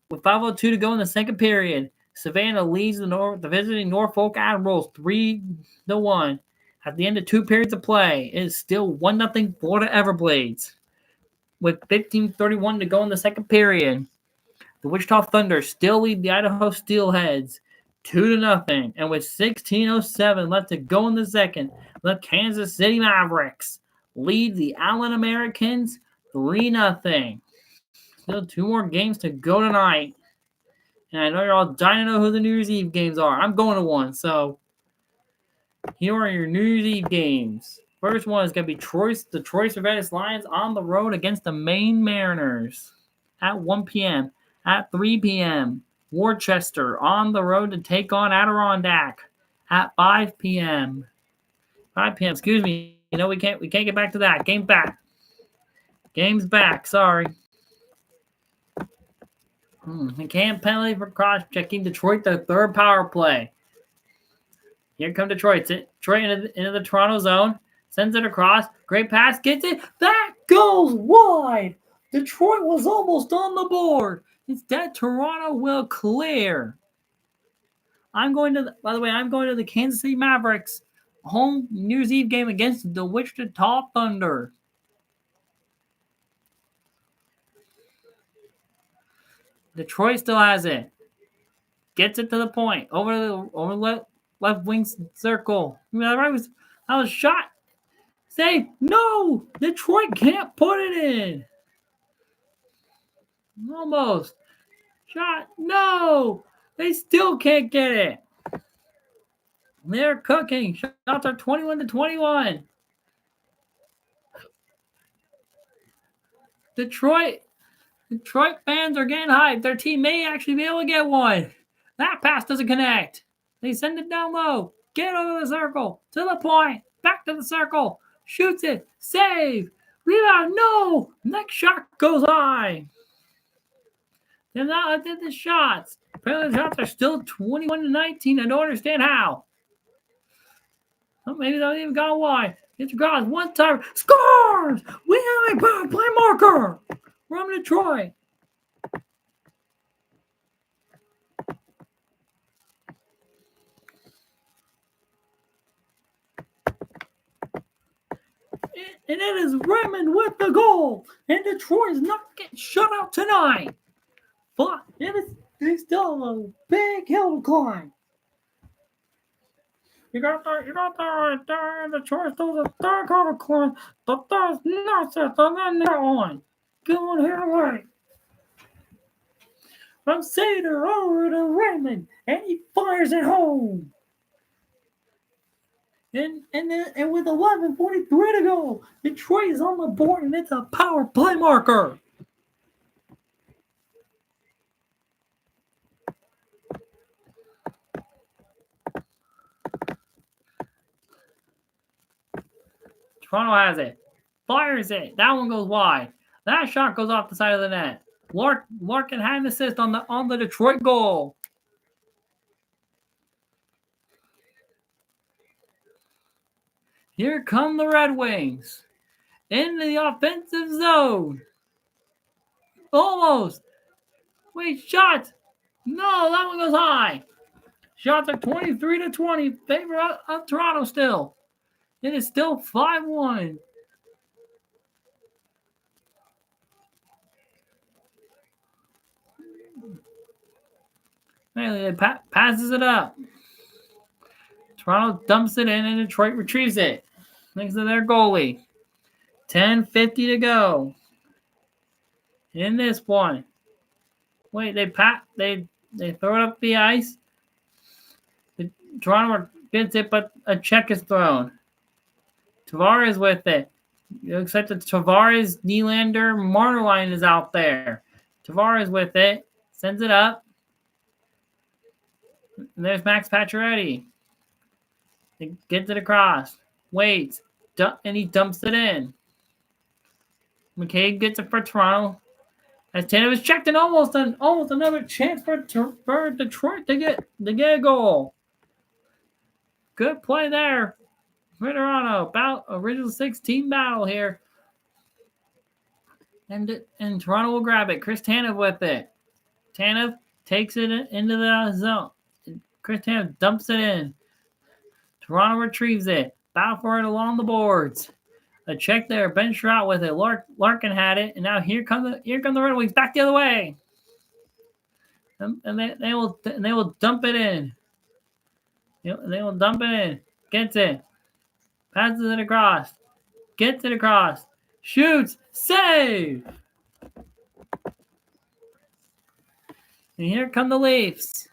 With 5:02 to go in the second period, Savannah leads the visiting Norfolk Admirals 3-1. At the end of 2 periods of play, it is still 1-0 Florida Everblades. With 15:31 to go in the second period, the Wichita Thunder still lead the Idaho Steelheads 2-0. And with 16:07 left to go in the second, the Kansas City Mavericks lead the Allen Americans 3-0. Still 2 more games to go tonight. And I know you're all dying to know who the New Year's Eve games are. I'm going to one. So here are your New Year's Eve games. First one is going to be the Troy Cervetis Lions on the road against the Maine Mariners at 1 p.m. At 3 p.m., Worcester on the road to take on Adirondack at 5 p.m. 5 p.m. Excuse me. You know we can't get back to that. Game's back. Sorry. McCann penalty for cross-checking. Detroit, the third power play. Here come Detroit. Detroit into the Toronto zone. Sends it across. Great pass. Gets it. That goes wide. Detroit was almost on the board. Instead, Toronto will clear. I'm going to the Kansas City Mavericks home New Year's Eve game against the Wichita Thunder. Detroit still has it. Gets it to the point. Over the left wing circle. That was shot. Say no. Detroit can't put it in. Almost shot. No, they still can't get it. They're cooking. Shots are 21-21. Detroit fans are getting hyped. Their team may actually be able to get one. That pass doesn't connect. They send it down low. Get over the circle. To the point. Back to the circle. Shoots it. Save. Rebound. No. Next shot goes high. They're not did the shots. Apparently the shots are still 21-19. I don't understand how. Oh, maybe they don't even got wide. Gets across one time. Scores! We have a power play marker from Detroit. And it is Raymond with the goal. And Detroit's not getting shut out tonight. But it's still a big hill to climb. You got that right there. Detroit still a third hill to climb. But there's nothing on that one. Going here away. From Cedar over to Raymond. And he fires it home. And with 11:43 to go, Detroit is on the board, and it's a power play marker. Toronto has it. Fires it. That one goes wide. That shot goes off the side of the net. Larkin had an assist on the Detroit goal. Here come the Red Wings into the offensive zone. Almost. Wait, shot. No, that one goes high. Shots are 23-20. Favor of Toronto still. It is still 5-1. It passes it up. Toronto dumps it in, and Detroit retrieves it. Thanks to their goalie. 10:50 to go. In this one. Wait, they throw it up the ice. Toronto gets it, but a check is thrown. Tavares with it. Except that Tavares, Nylander, Marner line is out there. Tavares with it. Sends it up. And there's Max Pacioretty. He gets it across. Waits. And he dumps it in. McCabe gets it for Toronto. As Tanev is checked and almost another chance for Detroit to get a goal. Good play there for Toronto. About original 6-team battle here. And Toronto will grab it. Chris Tanev with it. Tanev takes it into the zone. Chris Tanev dumps it in. Toronto retrieves it. Battle for it along the boards. A check there. Ben Sherratt with it. Larkin had it, and now here come the Red Wings back the other way. And they will dump it in. They will dump it in. Gets it. Passes it across. Gets it across. Shoots. Save. And here come the Leafs.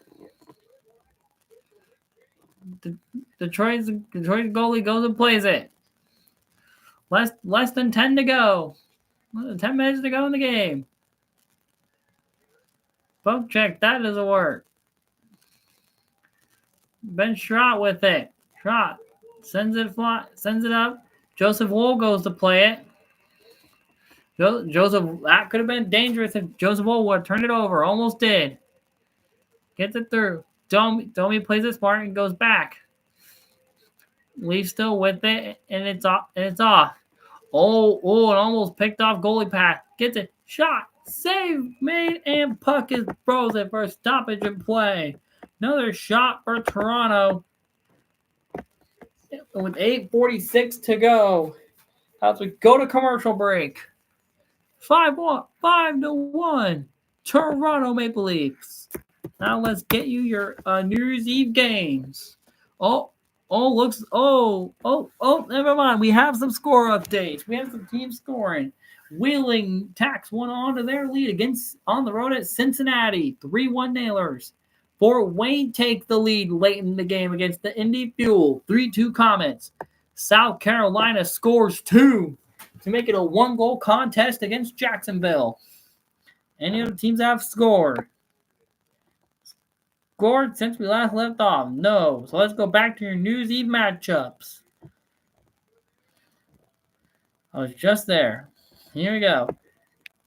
Detroit's goalie goes and plays it. Less than 10 to go. 10 minutes to go in the game. Poke check. That doesn't work. Ben Sherratt with it. Sherratt sends it up. Joseph Woll goes to play it. That could have been dangerous if Joseph Woll would have turned it over. Almost did. Gets it through. Domi plays it smart and goes back. Leafs still with it, and it's off. Oh, and almost picked off goalie pass. Gets it. Shot. Save made, and puck is frozen for a stoppage in play. Another shot for Toronto. With 8:46 to go. As we go to commercial break. 5-1. Toronto Maple Leafs. Now let's get you your New Year's Eve games. Never mind. We have some score updates. We have some team scoring. Wheeling tacks one onto their lead on the road at Cincinnati. 3-1 Nailers. Fort Wayne take the lead late in the game against the Indy Fuel. 3-2 Comets. South Carolina scores 2 to make it a 1-goal contest against Jacksonville. Any other teams have scored? Scored since we last left off? No. So let's go back to your New Year's Eve matchups. I was just there. Here we go.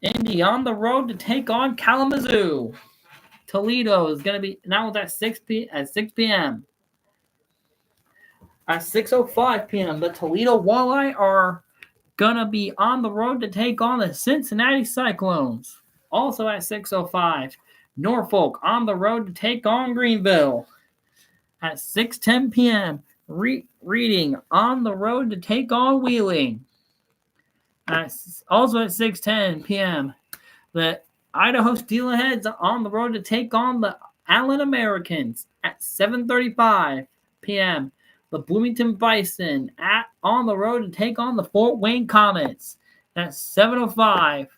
Indy on the road to take on Kalamazoo. Toledo is going to be now at 6 p.m. At 6:05 p.m., the Toledo Walleye are going to be on the road to take on the Cincinnati Cyclones. Also at 6:05, Norfolk on the road to take on Greenville. At 6:10 p.m., Reading on the road to take on Wheeling. Also at 6:10 p.m., the Idaho Steelheads on the road to take on the Allen Americans. At 7:35 p.m., the Bloomington Bison on the road to take on the Fort Wayne Comets. At 7:05,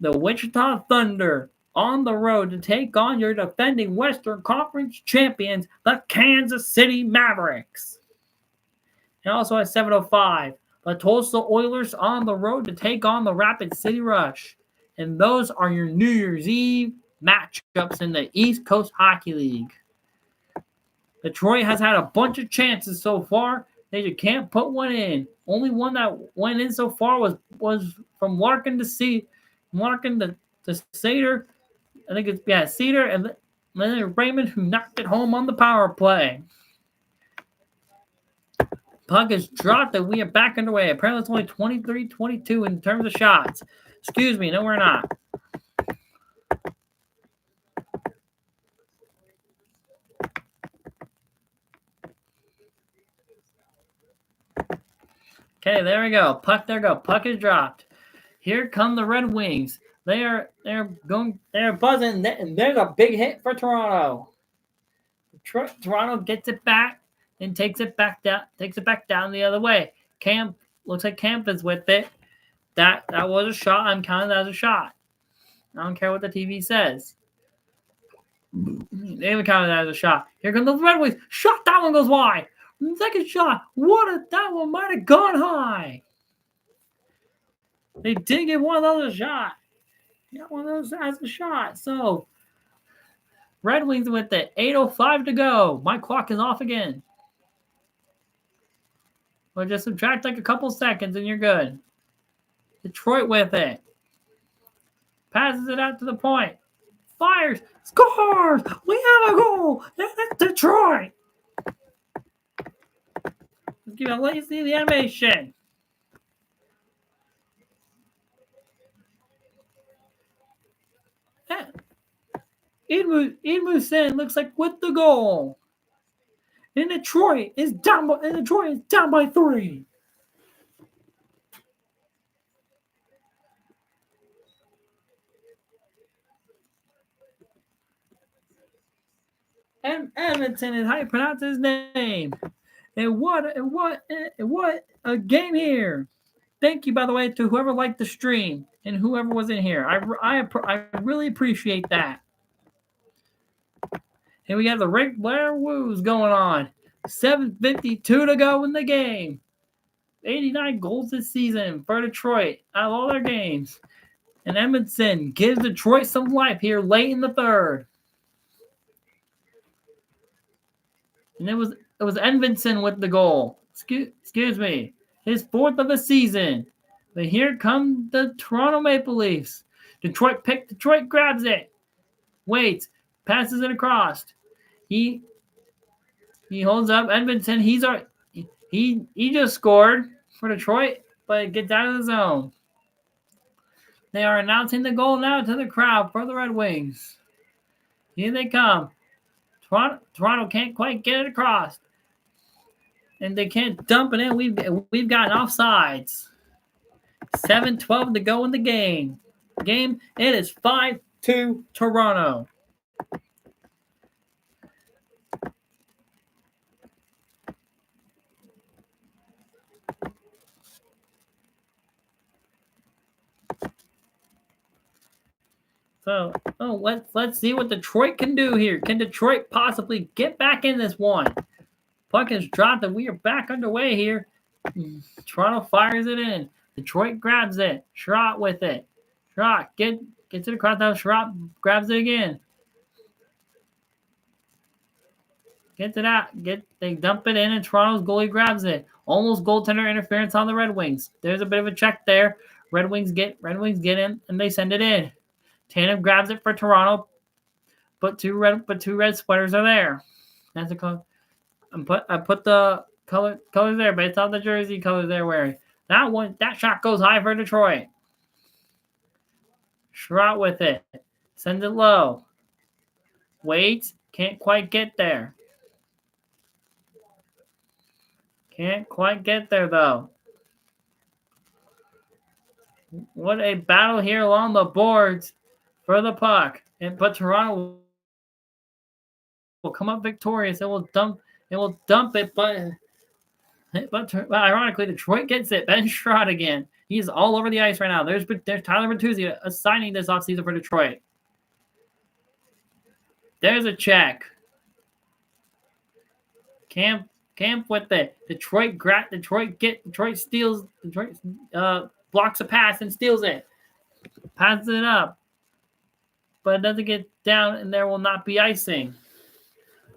the Wichita Thunder on the road to take on your defending Western Conference champions, the Kansas City Mavericks. And also at 7:05, the Tulsa Oilers on the road to take on the Rapid City Rush. And those are your New Year's Eve matchups in the East Coast Hockey League. Detroit has had a bunch of chances so far. They just can't put one in. Only one that went in so far was from Larkin to Cedar. I think it's Cedar and then Raymond, who knocked it home on the power play. Puck is dropped and we are back underway. Apparently it's only 23-22 in terms of shots. Excuse me, no, we're not. Okay, there we go. Puck is dropped. Here come the Red Wings. They're buzzing, and there's a big hit for Toronto. Toronto gets it back and takes it back down the other way. Looks like Camp is with it. That was a shot. I'm counting that as a shot. I don't care what the TV says. They even counted that as a shot. Here comes the Red Wings. Shot, that one goes wide. Second shot. That one might have gone high. They did get one of those a shot. Got one of those as a shot. So, Red Wings with it. 8:05 to go. My clock is off again. Well, just subtract like a couple seconds and you're good. Detroit with it. Passes it out to the point. Fires. Scores. We have a goal. It's Detroit. Let you see the animation. Edmundson looks like with the goal. And Detroit is down by 3. And Edmonton is how you pronounce his name. And what a game here. Thank you, by the way, to whoever liked the stream and whoever was in here. I really appreciate that. And we have the Rick Blair woos going on. 7:52 to go in the game. 89 goals this season for Detroit out of all their games. And Edmondson gives Detroit some life here late in the third. And it was Edmondson with the goal. Excuse me. His 4th of the season. But here come the Toronto Maple Leafs. Detroit grabs it. Waits. Passes it across. He holds up Edmondson. He just scored for Detroit, but it gets out of the zone. They are announcing the goal now to the crowd for the Red Wings. Here they come. Toronto can't quite get it across. And they can't dump it in. We've got offsides. 7:12 to go in the game. It is 5-2 Toronto. So, let's see what Detroit can do here. Can Detroit possibly get back in this one? Puck is dropped, and we are back underway here. Toronto fires it in. Detroit grabs it. Schrott with it. Schrott get to the cross now. Schrott grabs it again. Gets it out. They dump it in, and Toronto's goalie grabs it. Almost goaltender interference on the Red Wings. There's a bit of a check there. Red Wings get in, and they send it in. Tanev grabs it for Toronto, but two red sweaters are there. That's a color. I put the colors there based on the jersey colors they're wearing. That shot goes high for Detroit. Schrott with it. Sends it low. Waits. Can't quite get there. Can't quite get there, though. What a battle here along the boards for the puck. But Toronto will come up victorious. It will dump it, but ironically, Detroit gets it. Ben Schrott again. He's all over the ice right now. There's Tyler Bertuzzi assigning this offseason for Detroit. There's a check. Camp with it. Detroit steals. Detroit blocks a pass and steals it. Passes it up, but it doesn't get down, and there will not be icing.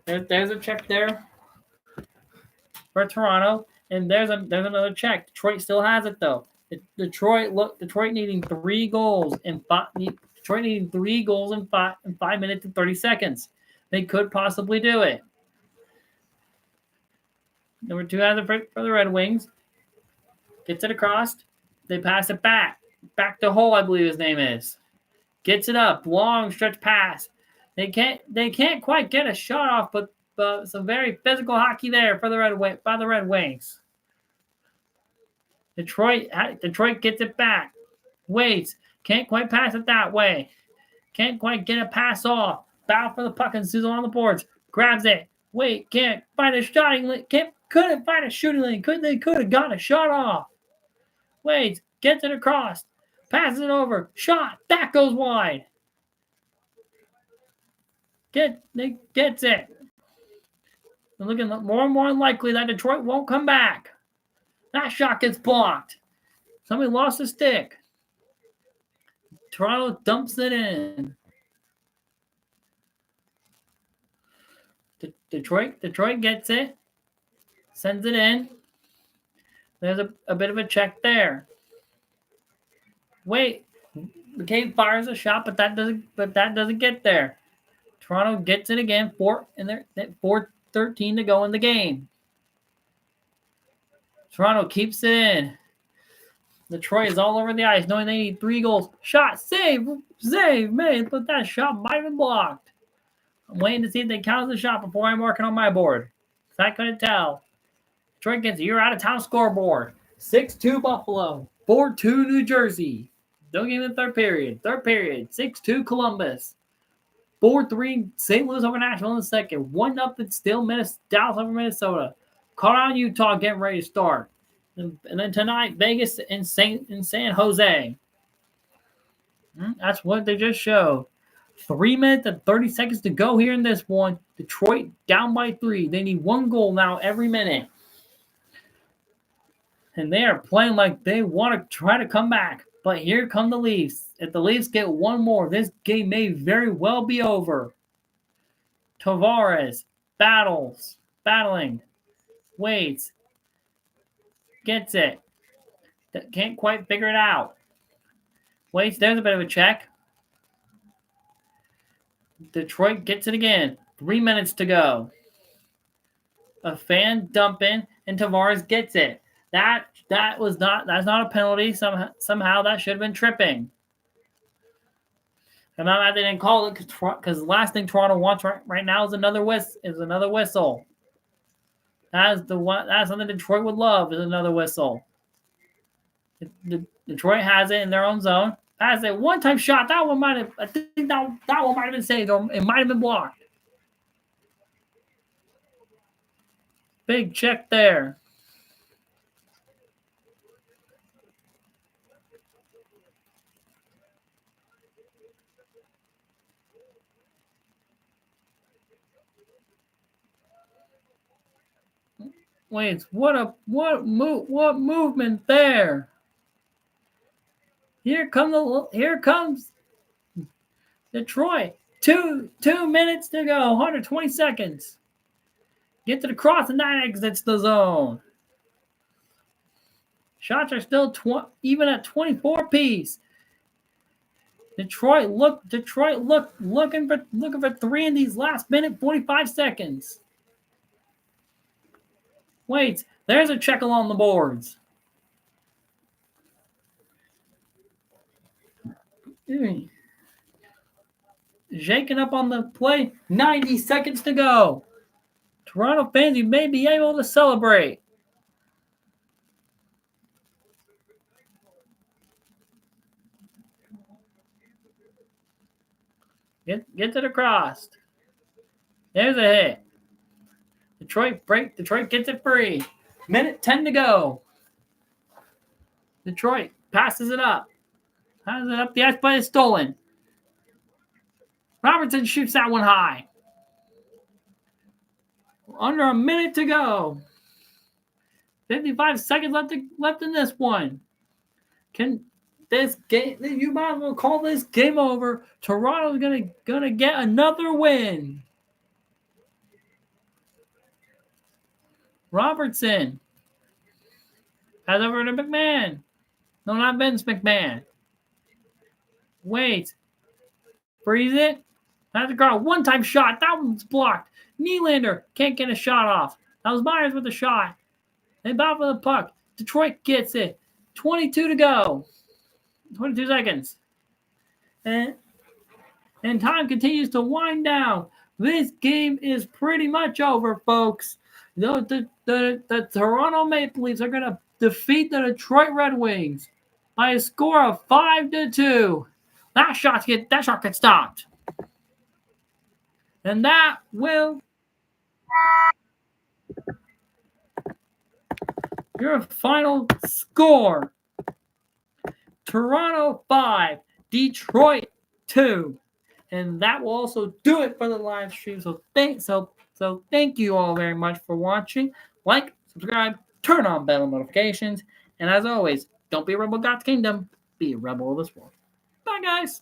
There's a check there for Toronto, and there's another check. Detroit still has it though. Detroit needing 3 goals in 5 minutes and 30 seconds. They could possibly do it. Number 2 has it for the Red Wings. Gets it across. They pass it back to Hull, I believe his name is. Gets it up, long stretch pass. They can't quite get a shot off, but some very physical hockey there for the Red Wings. Detroit gets it back. Waits. Can't quite pass it that way. Can't quite get a pass off. Battle for the puck and Susan on the boards. Grabs it. Wait, can't find a shooting lane. Couldn't find a shooting lane. Could have gotten a shot off. Waits. Gets it across. Passes it over. Shot. That goes wide. Gets it. They're looking more and more likely that Detroit won't come back. That shot gets blocked. Somebody lost a stick. Toronto dumps it in. Detroit gets it. Sends it in. There's a bit of a check there. Wait. McCabe fires a shot, but that doesn't get there. Toronto gets it again. 4:13 to go in the game. Toronto keeps it in. Detroit is all over the ice, knowing they need 3 goals. Shot, save, made, but that shot might have been blocked. I'm waiting to see if they count the shot before I'm working on my board. I couldn't tell. Detroit gets your out-of-town scoreboard. 6-2 Buffalo, 4-2 New Jersey. No game in the third period. 6-2 Columbus. 4-3 St. Louis over Nashville in the second. 1-0 still Dallas over Minnesota. Colorado, Utah getting ready to start. And then tonight, Vegas and San Jose. That's what they just showed. 3 minutes and 30 seconds to go here in this one. Detroit down by 3. They need 1 goal now every minute. And they are playing like they want to try to come back. But here come the Leafs. If the Leafs get 1 more, this game may very well be over. Tavares battling. Waits. Gets it. Can't quite figure it out. Waits, there's a bit of a check. Detroit gets it again. 3 minutes to go. A fan dumping, and Tavares gets it. That's not a penalty. Somehow that should have been tripping. And I'm glad they didn't call it because the last thing Toronto wants right now is another whistle. That's something Detroit would love, is another whistle. Detroit has it in their own zone. Has a one-time shot. That one might have been saved, or it might have been blocked. Big check there. Wait, what movement there? Here comes Detroit. 2 minutes to go. 120 seconds. Get to the cross and that exits the zone. Shots are still even at 24 apiece. Detroit looking for 3 in these last minute 45 seconds. Wait, there's a check along the boards. Shaking up on the play. 90 seconds to go. Toronto fans, you may be able to celebrate. Get to the cross. There's a hit. Detroit gets it free. Minute 10 to go. Detroit passes it up. The ice play is stolen. Robertson shoots that one high. Under a minute to go. 55 seconds left in this one. This game, you might as well call this game over. Toronto's gonna get another win. Robertson pass over to McMahon. No, not Vince McMahon. Wait. Freeze it. That's a girl. One-time shot. That one's blocked. Nylander can't get a shot off. That was Myers with the shot. They battle for the puck. Detroit gets it. 22 to go. 22 seconds. And time continues to wind down. This game is pretty much over, folks. The Toronto Maple Leafs are going to defeat the Detroit Red Wings by a score of 5-2. That shot gets stopped. And that will your final score. Toronto 5, Detroit 2. And that will also do it for the live stream. So thank you all very much for watching. Like, subscribe, turn on bell notifications. And as always, don't be a rebel of God's kingdom. Be a rebel of this world. Bye, guys.